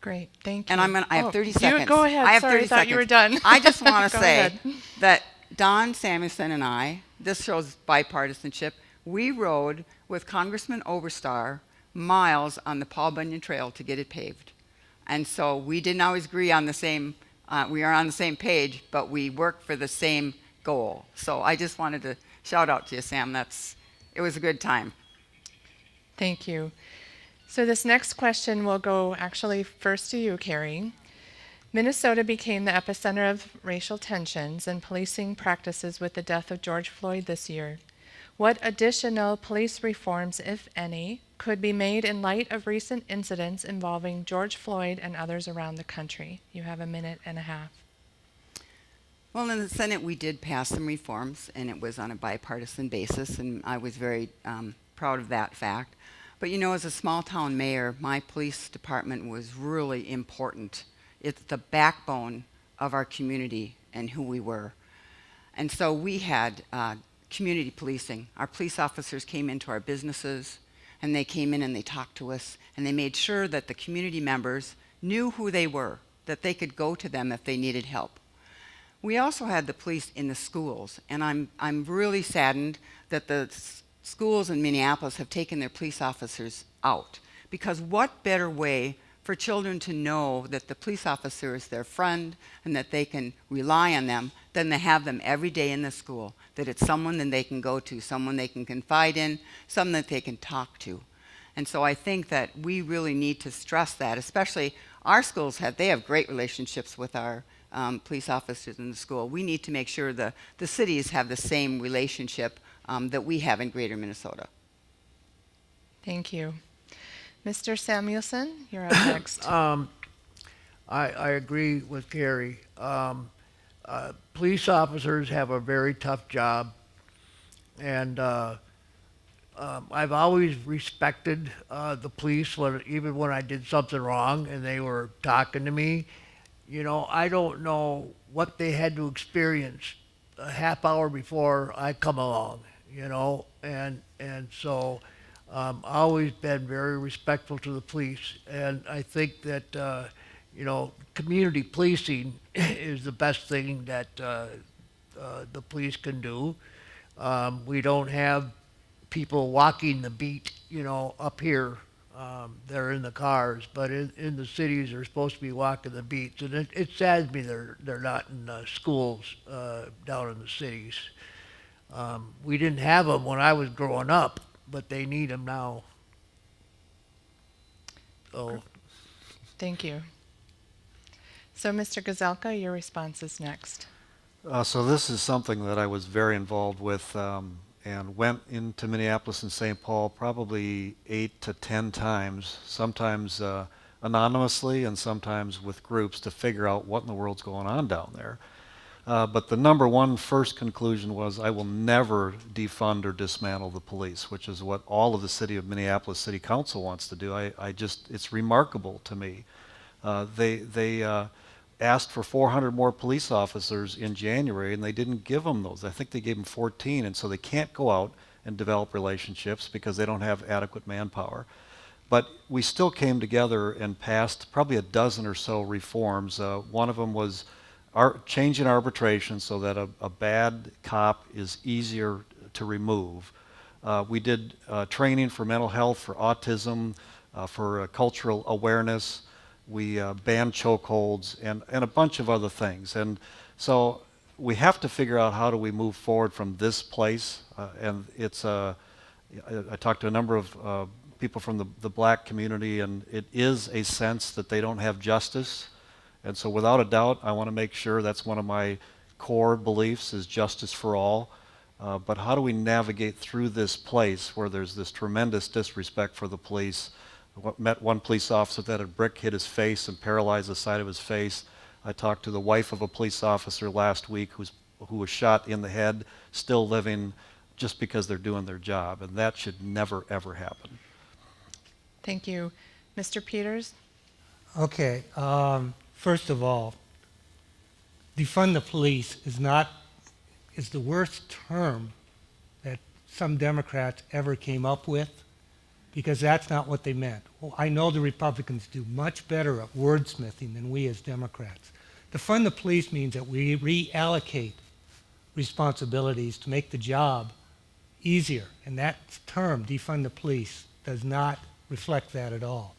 Great, thank you. And I have 30 seconds. Go ahead, I have sorry, 30 I thought seconds. you were done. I just want to Go say ahead. that Don Samuelson and I, this shows bipartisanship, we rode with Congressman Oberstar miles on the Paul Bunyan Trail to get it paved. And so we didn't always agree on the same, we are on the same page, but we worked for the same goal. So I just wanted to shout out to you, Sam. It was a good time. Thank you. So this next question will go actually first to you, Carrie. Minnesota became the epicenter of racial tensions and policing practices with the death of George Floyd this year. What additional police reforms, if any, could be made in light of recent incidents involving George Floyd and others around the country? You have a minute and a half. Well, in the Senate, we did pass some reforms, and it was on a bipartisan basis, and I was very proud of that fact. But as a small town mayor, my police department was really important. It's the backbone of our community and who we were. And so we had community policing. Our police officers came into our businesses, and they came in and they talked to us, and they made sure that the community members knew who they were, that they could go to them if they needed help. We also had the police in the schools, and I'm really saddened that the schools in Minneapolis have taken their police officers out, because what better way for children to know that the police officer is their friend and that they can rely on them than to have them every day in the school, that it's someone that they can go to, someone they can confide in, someone that they can talk to. And so I think that we really need to stress that, especially our schools have great relationships with our police officers in the school. We need to make sure the cities have the same relationship that we have in Greater Minnesota. Thank you. Mr. Samuelson, you're up next. I agree with Carrie. Police officers have a very tough job, and I've always respected the police, even when I did something wrong and they were talking to me. You know, I don't know what they had to experience a half hour before I come along, you know, and so always been very respectful to the police, and I think that you know, community policing is the best thing that the police can do. We don't have people walking the beat, you know, up here. They're in the cars, but in the cities they're supposed to be walking the beats, and it saddens me they're not in schools down in the cities. We didn't have them when I was growing up, but they need them now. So, Thank you. So, Mr. Gazelka, your response is next. So this is something that I was very involved with and went into Minneapolis and St. Paul probably 8 to 10 times, sometimes anonymously and sometimes with groups to figure out what in the world's going on down there. But the number one first conclusion was I will never defund or dismantle the police, which is what all of the city of Minneapolis City Council wants to do. It's remarkable to me. They asked for 400 more police officers in January, and they didn't give them those. I think they gave them 14, and so they can't go out and develop relationships because they don't have adequate manpower. But we still came together and passed probably a dozen or so reforms. One of them was changing arbitration so that a bad cop is easier to remove. We did training for mental health, for autism, for cultural awareness. We banned chokeholds and a bunch of other things. And so we have to figure out how do we move forward from this place. And it's I talked to a number of people from the black community, and it is a sense that they don't have justice. And so without a doubt, I want to make sure that's one of my core beliefs is justice for all. But how do we navigate through this place where there's this tremendous disrespect for the police? Met one police officer that a brick hit his face and paralyzed the side of his face. I talked to the wife of a police officer last week who was shot in the head, still living, just because they're doing their job. And that should never, ever happen. Thank you. Mr. Peters? Okay, first of all, defund the police is the worst term that some Democrats ever came up with, because that's not what they meant. Well, I know the Republicans do much better at wordsmithing than we as Democrats. Defund the police means that we reallocate responsibilities to make the job easier, and that term, defund the police, does not reflect that at all.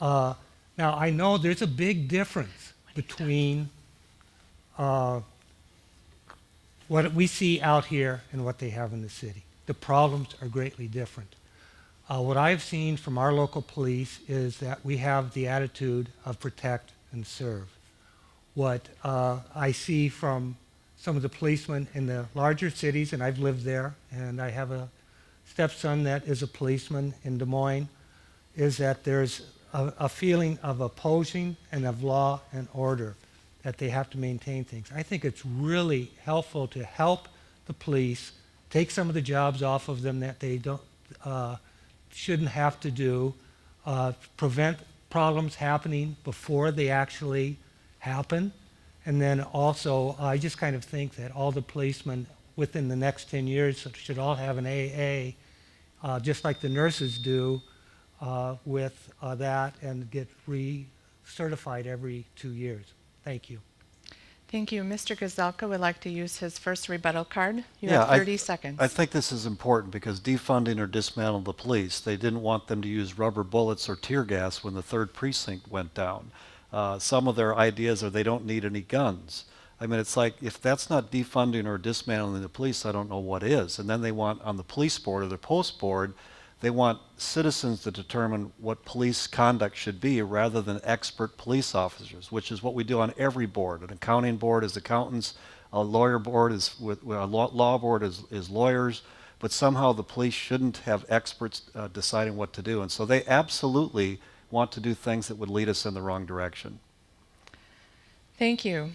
Now, I know there's a big difference between what we see out here and what they have in the city. The problems are greatly different. What I've seen from our local police is that we have the attitude of protect and serve. What I see from some of the policemen in the larger cities, and I've lived there, and I have a stepson that is a policeman in Des Moines, is that there's a feeling of opposing and of law and order, that they have to maintain things. I think it's really helpful to help the police take some of the jobs off of them that they don't shouldn't have to do, prevent problems happening before they actually happen. And then also, I just kind of think that all the policemen within the next 10 years should all have an AA, just like the nurses do with that, and get recertified every 2 years. Thank you. Thank you. Mr. Gazelka would like to use his first rebuttal card. You have 30 seconds. I think this is important because defunding or dismantling the police, they didn't want them to use rubber bullets or tear gas when the 3rd precinct went down. Some of their ideas are they don't need any guns. I mean, it's like, if that's not defunding or dismantling the police, I don't know what is. And then they want, on the police board or the post board, they want citizens to determine what police conduct should be rather than expert police officers, which is what we do on every board. An accounting board is accountants, a lawyer board is a law board is lawyers, but somehow the police shouldn't have experts deciding what to do. And so they absolutely want to do things that would lead us in the wrong direction. Thank you.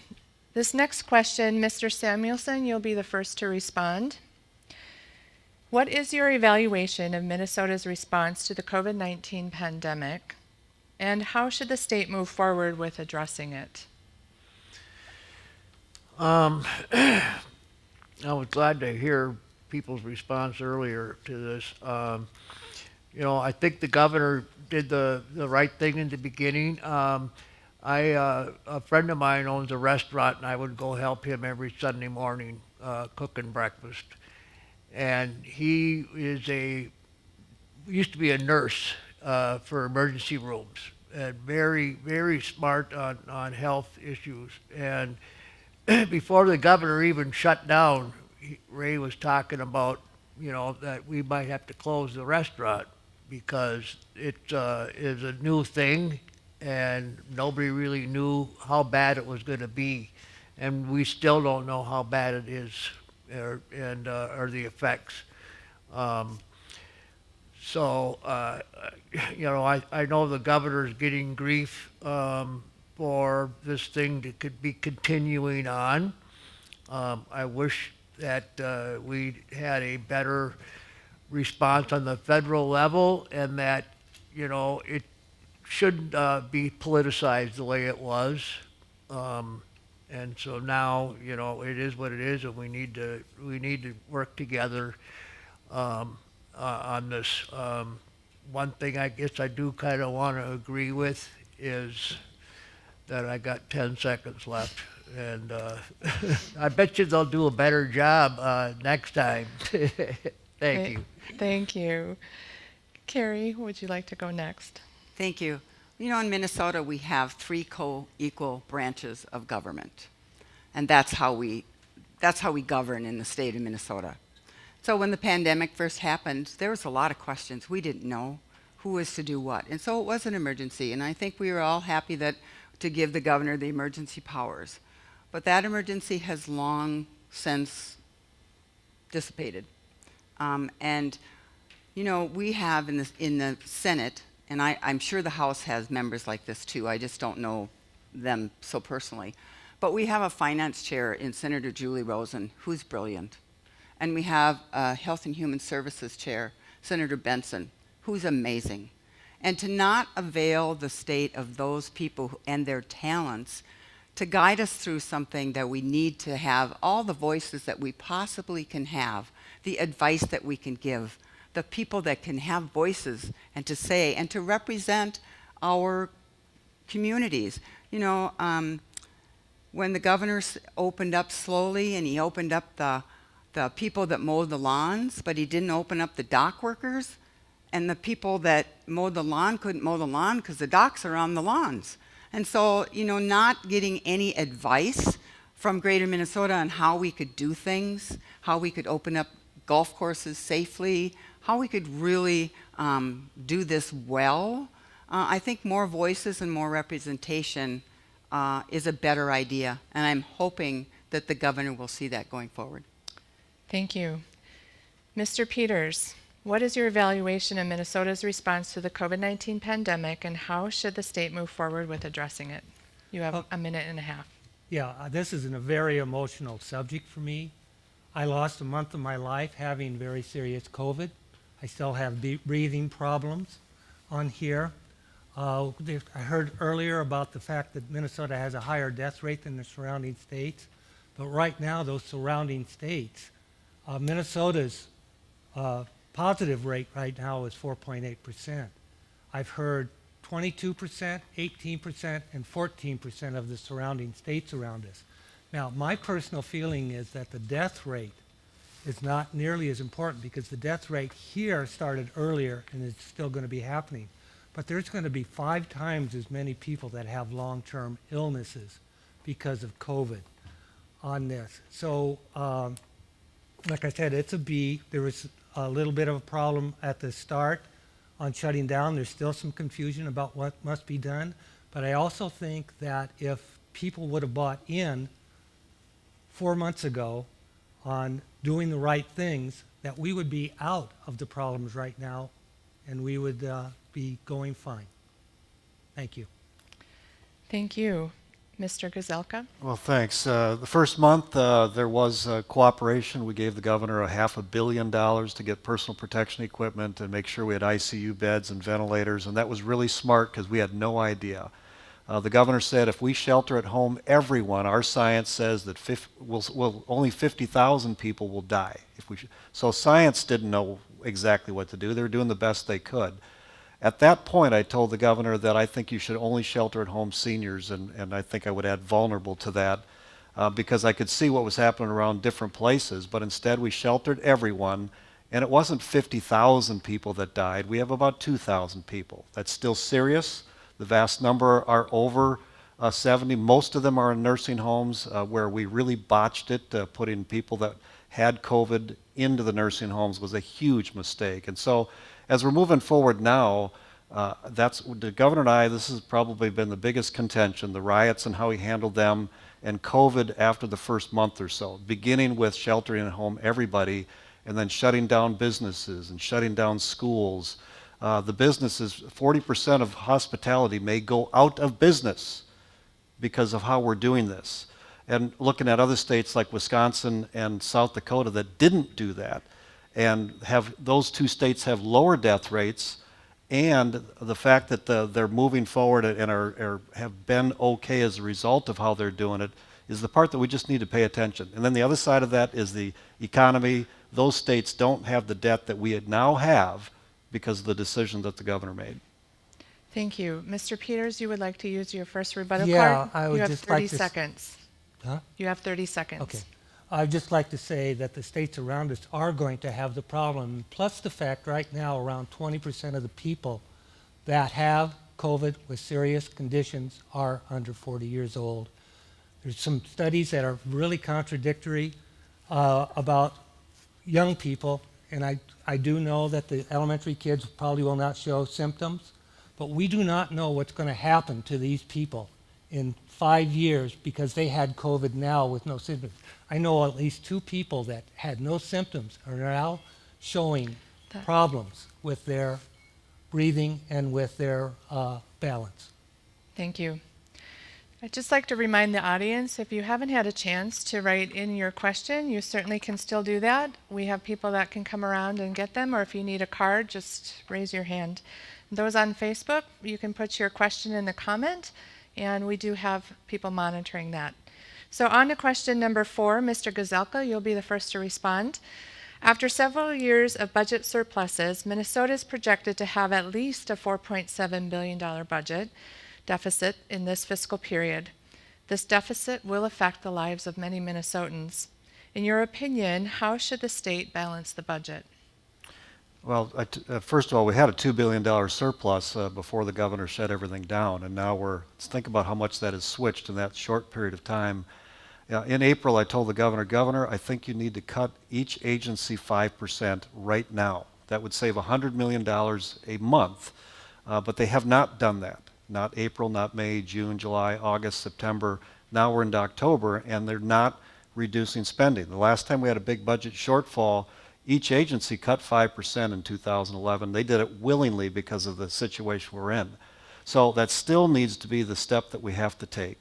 This next question, Mr. Samuelson, you'll be the first to respond. What is your evaluation of Minnesota's response to the COVID-19 pandemic, and how should the state move forward with addressing it? I was glad to hear people's response earlier to this. I think the governor did the right thing in the beginning. A friend of mine owns a restaurant, and I would go help him every Sunday morning cooking breakfast. And he used to be a nurse for emergency rooms, and very, very smart on health issues. And before the governor even shut down, Ray was talking about, that we might have to close the restaurant because it is a new thing and nobody really knew how bad it was going to be. And we still don't know how bad it is or the effects. I know the governor's getting grief for this thing that could be continuing on. I wish that we had a better response on the federal level, and that it shouldn't be politicized the way it was. And so now it is what it is, and we need to work together on this. One thing I guess I do kind of want to agree with is that I got 10 seconds left. And I bet you they'll do a better job next time. Thank you. Thank you. Carrie, would you like to go next? Thank you. In Minnesota, we have 3 co-equal branches of government. And that's how we govern in the state of Minnesota. So when the pandemic first happened, there was a lot of questions. We didn't know who was to do what. And so it was an emergency. And I think we were all happy to give the governor the emergency powers. But that emergency has long since dissipated. We have in the Senate, and I'm sure the House has members like this too, I just don't know them so personally, but we have a finance chair in Senator Julie Rosen, who's brilliant. And we have a Health and Human Services chair, Senator Benson, who's amazing. And to not avail the state of those people and their talents to guide us through something that we need to have all the voices that we possibly can have, the advice that we can give, the people that can have voices and to say and to represent our communities. When the governor opened up slowly, and he opened up the people that mowed the lawns, but he didn't open up the dock workers, and the people that mowed the lawn couldn't mow the lawn because the docks are on the lawns. And so, not getting any advice from Greater Minnesota on how we could do things, how we could open up golf courses safely, how we could really do this well. I think more voices and more representation is a better idea, and I'm hoping that the governor will see that going forward. Thank you. Mr. Peters, what is your evaluation of Minnesota's response to the COVID-19 pandemic, and how should the state move forward with addressing it? You have a minute and a half. Yeah, this is a very emotional subject for me. I lost a month of my life having very serious COVID. I still have breathing problems on here. I heard earlier about the fact that Minnesota has a higher death rate than the surrounding states. But right now, those surrounding states, Minnesota's positive rate right now is 4.8%. I've heard 22%, 18%, and 14% of the surrounding states around us. Now, my personal feeling is that the death rate is not nearly as important because the death rate here started earlier and it's still going to be happening. But there's going to be 5 times as many people that have long-term illnesses because of COVID on this. So, like I said, it's a B. There was a little bit of a problem at the start on shutting down. There's still some confusion about what must be done. But I also think that if people would have bought in 4 months ago on doing the right things, that we would be out of the problems right now and we would be going fine. Thank you. Thank you. Mr. Gazelka? Well, thanks. The first month, there was cooperation. We gave the governor a $500 million to get personal protection equipment and make sure we had ICU beds and ventilators, and that was really smart because we had no idea. The governor said if we shelter at home everyone, our science says that only 50,000 people will die. So science didn't know exactly what to do. They were doing the best they could. At that point, I told the governor that I think you should only shelter at home seniors, and I think I would add vulnerable to that because I could see what was happening around different places. But instead, we sheltered everyone, and it wasn't 50,000 people that died. We have about 2,000 people. That's still serious. The vast number are over 70. Most of them are in nursing homes where we really botched it. Putting people that had COVID into the nursing homes was a huge mistake. And so as we're moving forward now, that's the governor and I, this has probably been the biggest contention, the riots and how he handled them, and COVID after the first month or so, beginning with sheltering at home everybody, and then shutting down businesses and shutting down schools. The businesses, 40% of hospitality may go out of business because of how we're doing this. And looking at other states like Wisconsin and South Dakota that didn't do that, and those two states have lower death rates, and the fact that they're moving forward and have been okay as a result of how they're doing it is the part that we just need to pay attention. And then the other side of that is the economy. Those states don't have the debt that we now have because of the decision that the governor made. Thank you. Mr. Peters, you would like to use your first rebuttal Yeah, card? I would You have just 30 like to seconds. Huh? You have 30 seconds. Okay. I'd just like to say that the states around us are going to have the problem, plus the fact right now around 20% of the people that have COVID with serious conditions are under 40 years old. There's some studies that are really contradictory about young people, and I do know that the elementary kids probably will not show symptoms, but we do not know what's going to happen to these people in 5 years because they had COVID now with no symptoms. I know at least 2 people that had no symptoms are now showing problems with their breathing and with their balance. Thank you. I'd just like to remind the audience, if you haven't had a chance to write in your question, you certainly can still do that. We have people that can come around and get them, or if you need a card, just raise your hand. Those on Facebook, you can put your question in the comment, and we do have people monitoring that. So on to question number 4, Mr. Gazelka, you'll be the first to respond. After several years of budget surpluses, Minnesota is projected to have at least a $4.7 billion budget deficit in this fiscal period. This deficit will affect the lives of many Minnesotans. In your opinion, how should the state balance the budget? Well, first of all, we had a $2 billion surplus before the governor shut everything down, and now let's think about how much that has switched in that short period of time. In April, I told the governor, I think you need to cut each agency 5% right now. That would save $100 million a month, but they have not done that. Not April, not May, June, July, August, September. Now we're into October, and they're not reducing spending. The last time we had a big budget shortfall, each agency cut 5% in 2011. They did it willingly because of the situation we're in. So that still needs to be the step that we have to take.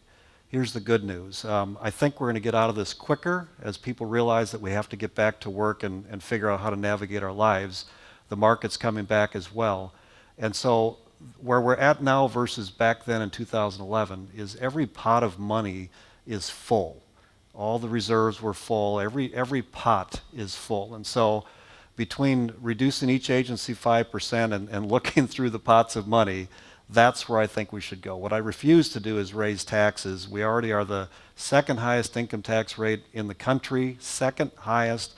Here's the good news. I think we're going to get out of this quicker as people realize that we have to get back to work and figure out how to navigate our lives. The market's coming back as well. And so where we're at now versus back then in 2011 is every pot of money is full. All the reserves were full. Every pot is full. And so between reducing each agency 5% and looking through the pots of money, that's where I think we should go. What I refuse to do is raise taxes. We already are the second highest income tax rate in the country, second highest.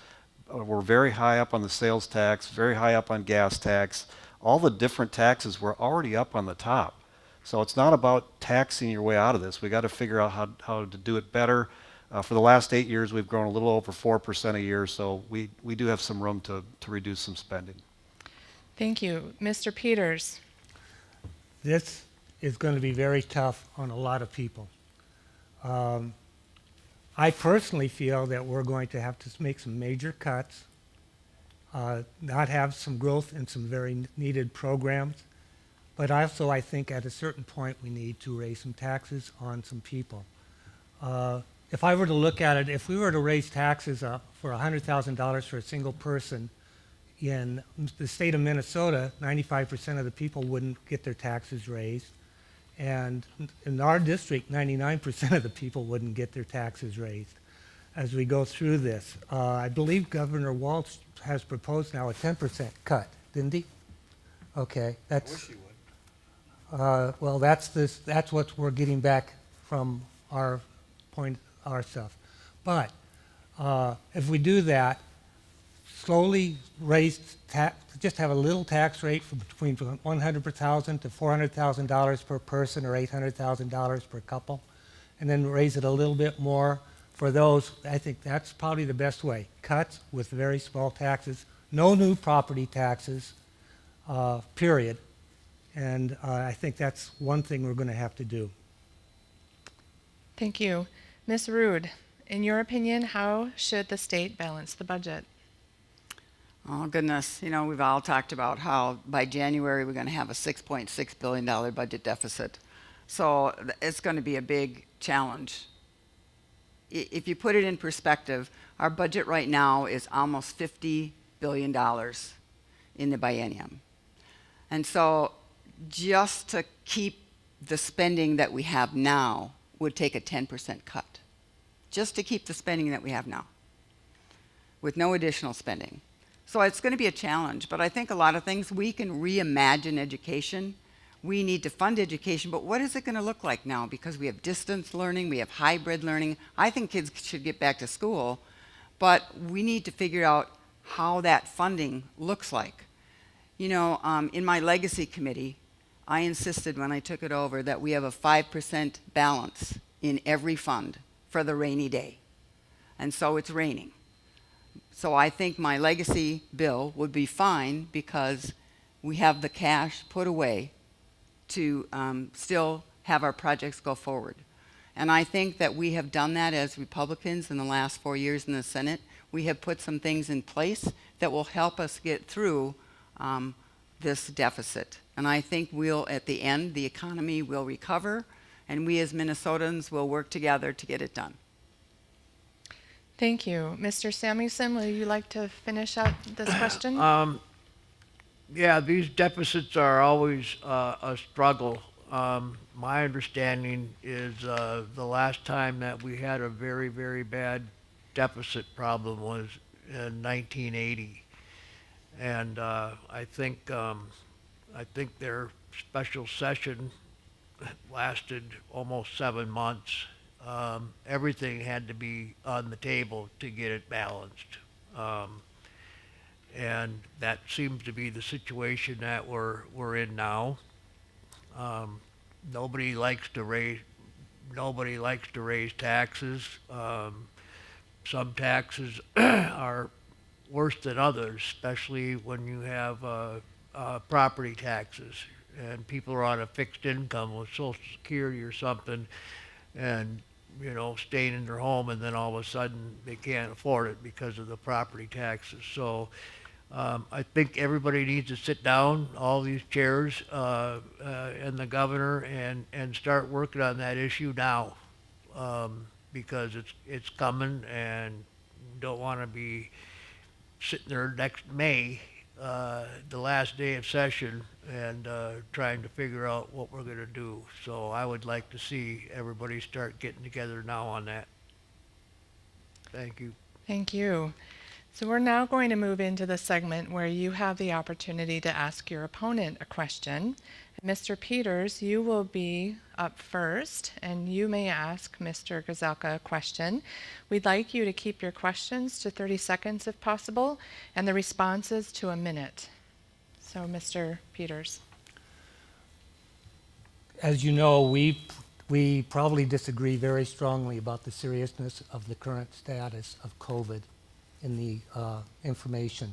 We're very high up on the sales tax, very high up on gas tax. All the different taxes, we're already up on the top. So it's not about taxing your way out of this. We got to figure out how to do it better. For the last 8 years, we've grown a little over 4% a year, so we do have some room to reduce some spending. Thank you. Mr. Peters. This is going to be very tough on a lot of people. I personally feel that we're going to have to make some major cuts, not have some growth in some very needed programs. But also, I think at a certain point, we need to raise some taxes on some people. If I were to look at it, if we were to raise taxes for $100,000 for a single person in the state of Minnesota, 95% of the people wouldn't get their taxes raised. And in our district, 99% of the people wouldn't get their taxes raised as we go through this. I believe Governor Walz has proposed now a 10% cut, didn't he? Okay, that's. I wish he would. Well, that's what we're getting back from our stuff. But if we do that, slowly raise just have a little tax rate for between $100,000 to $400,000 per person or $800,000 per couple, and then raise it a little bit more for those. I think that's probably the best way. Cuts with very small taxes, no new property taxes, period. And I think that's one thing we're going to have to do. Thank you. Ms. Rude, in your opinion, how should the state balance the budget? Oh, goodness. You know, we've all talked about how by January we're going to have a $6.6 billion budget deficit. So it's going to be a big challenge. If you put it in perspective, our budget right now is almost $50 billion in the biennium. And so just to keep the spending that we have now would take a 10% cut. Just to keep the spending that we have now, with no additional spending. So it's going to be a challenge, but I think a lot of things we can reimagine education. We need to fund education, but what is it going to look like now? Because we have distance learning, we have hybrid learning. I think kids should get back to school, but we need to figure out how that funding looks like. You know, in my legacy committee, I insisted when I took it over that we have a 5% balance in every fund for the rainy day. And so it's raining. So I think my legacy bill would be fine because we have the cash put away to still have our projects go forward. And I think that we have done that as Republicans in the last 4 years in the Senate. We have put some things in place that will help us get through this deficit. And I think we'll, at the end, the economy will recover, and we as Minnesotans will work together to get it done. Thank you. Mr. Samuelson, will you like to finish up this question? Yeah, these deficits are always a struggle. My understanding is the last time that we had a very, very bad deficit problem was in 1980. And I think their special session lasted almost 7 months. Everything had to be on the table to get it balanced. And that seems to be the situation that we're in now. Nobody likes to raise taxes. Some taxes are worse than others, especially when you have property taxes and people are on a fixed income with Social Security or something, and you know, staying in their home, and then all of a sudden they can't afford it because of the property taxes. So I think everybody needs to sit down, all these chairs and the governor, and start working on that issue now, because it's coming, and don't want to be sitting there next May, the last day of session, and trying to figure out what we're going to do. So I would like to see everybody start getting together now on that. Thank you. Thank you. So we're now going to move into the segment where you have the opportunity to ask your opponent a question. Mr. Peters, you will be up first, and you may ask Mr. Gazelka a question. We'd like you to keep your questions to 30 seconds if possible, and the responses to a minute. So, Mr. Peters. As you know, we probably disagree very strongly about the seriousness of the current status of COVID in the information.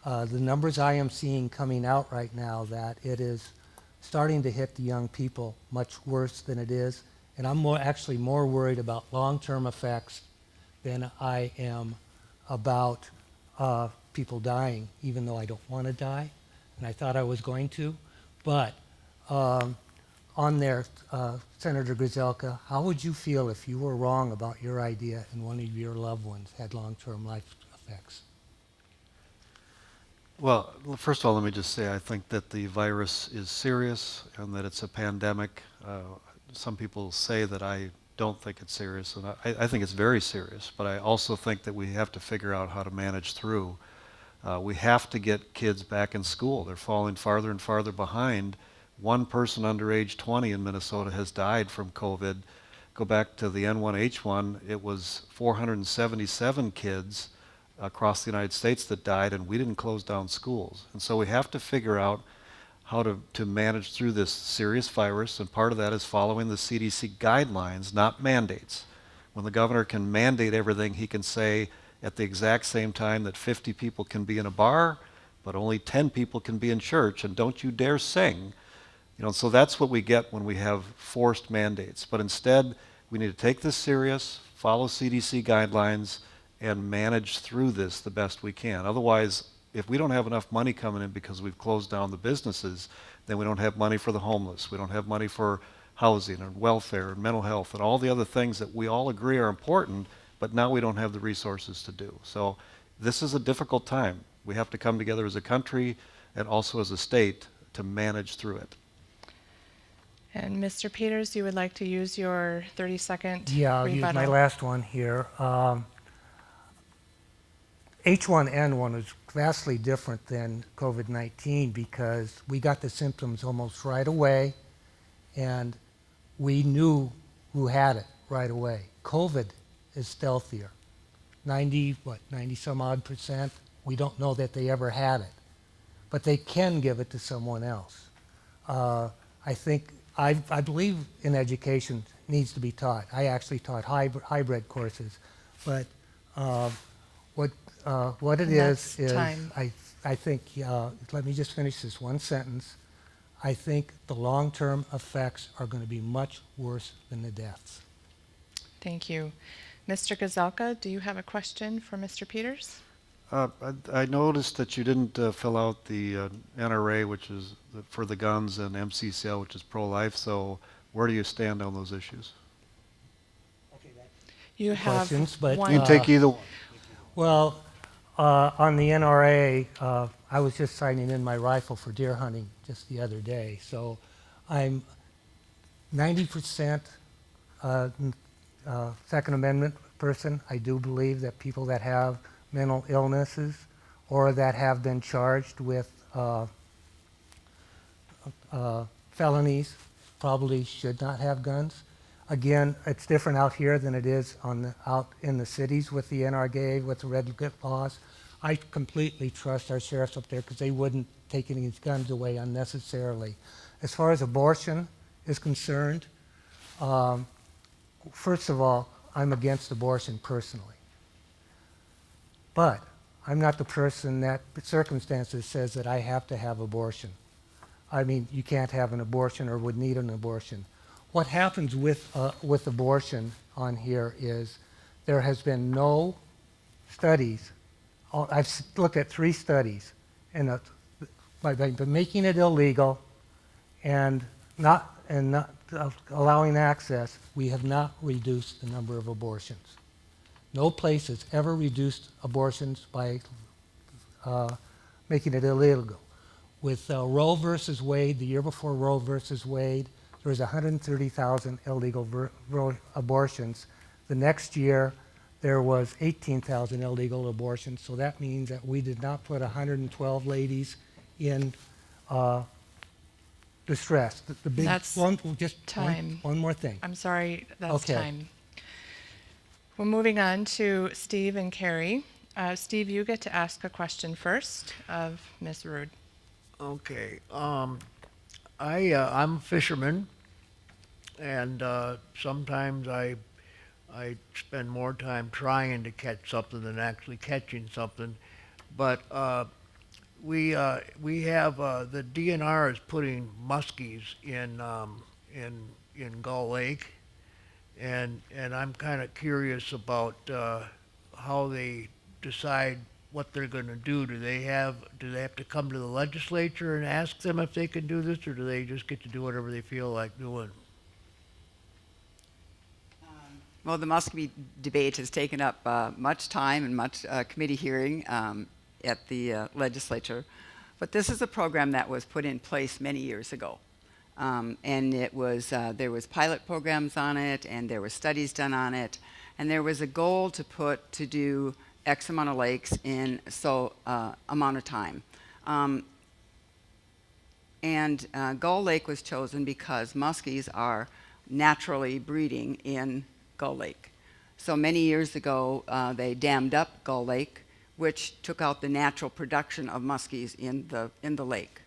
The numbers I am seeing coming out right now, that it is starting to hit the young people much worse than it is, and I'm actually more worried about long-term effects than I am about people dying, even though I don't want to die, and I thought I was going to. But on there, Senator Gazelka, how would you feel if you were wrong about your idea and one of your loved ones had long-term life effects? Well, first of all, let me just say I think that the virus is serious and that it's a pandemic. Some people say that I don't think it's serious, and I think it's very serious, but I also think that we have to figure out how to manage through. We have to get kids back in school. They're falling farther and farther behind. One person under age 20 in Minnesota has died from COVID. Go back to the N1H1, it was 477 kids across the United States that died, and we didn't close down schools. And so we have to figure out how to manage through this serious virus, and part of that is following the CDC guidelines, not mandates. When the governor can mandate everything, he can say at the exact same time that 50 people can be in a bar, but only 10 people can be in church, and don't you dare sing. So that's what we get when we have forced mandates. But instead, we need to take this serious, follow CDC guidelines, and manage through this the best we can. Otherwise, if we don't have enough money coming in because we've closed down the businesses, then we don't have money for the homeless. We don't have money for housing and welfare and mental health and all the other things that we all agree are important, but now we don't have the resources to do. So this is a difficult time. We have to come together as a country and also as a state to manage through it. And Mr. Peters, you would like to use your 30-second Yeah, I'll use my last one here. H1N1 is vastly different than COVID-19 because we got the symptoms almost right away, and we knew who had it right away. COVID is stealthier. 90 some odd %, we don't know that they ever had it. But they can give it to someone else. I believe in education needs to be taught. I actually taught hybrid courses, but what it is time. I think, let me just finish this one sentence. I think the long-term effects are going to be much worse than the deaths. Thank you. Mr. Gazelka, do you have a question for Mr. Peters? I noticed that you didn't fill out the NRA, which is for the guns, and MCCL, which is pro-life. So where do you stand on those issues? You have questions, but one. You can take either one. Well, on the NRA, I was just signing in my rifle for deer hunting just the other day. So I'm 90% Second Amendment person. I do believe that people that have mental illnesses or that have been charged with felonies probably should not have guns. Again, it's different out here than it is out in the cities with the NRA, with the red laws. I completely trust our sheriffs up there because they wouldn't take any guns away unnecessarily. As far as abortion is concerned, first of all, I'm against abortion personally. But I'm not the person that circumstances says that I have to have abortion. I mean, you can't have an abortion or would need an abortion. What happens with abortion on here is there has been no studies. I've looked at 3 studies, and by making it illegal and not allowing access, we have not reduced the number of abortions. No place has ever reduced abortions by making it illegal. With Roe versus Wade, the year before Roe versus Wade, there was 130,000 illegal abortions. The next year, there was 18,000 illegal abortions. So that means that we did not put 112 ladies in distress. The big That's one, just time. one more thing. I'm sorry, that's Okay. time. We're moving on to Steve and Carrie. Steve, you get to ask a question first of Ms. Rude. Okay. I'm a fisherman, and sometimes I spend more time trying to catch something than actually catching something. But we have the DNR is putting muskies in Gull Lake, and I'm kind of curious about how they decide what they're going to do? Do they have to come to the legislature and ask them if they can do this, or do they just get to do whatever they feel like doing? Well, the Muscogee debate has taken up much time and much committee hearing at the legislature. But this is a program that was put in place many years ago. And it was, there was pilot programs on it, and there were studies done on it. And there was a goal to do X amount of lakes in so amount of time. Gull Lake was chosen because muskies are naturally breeding in Gull Lake. So many years ago, they dammed up Gull Lake, which took out the natural production of muskies in the lake.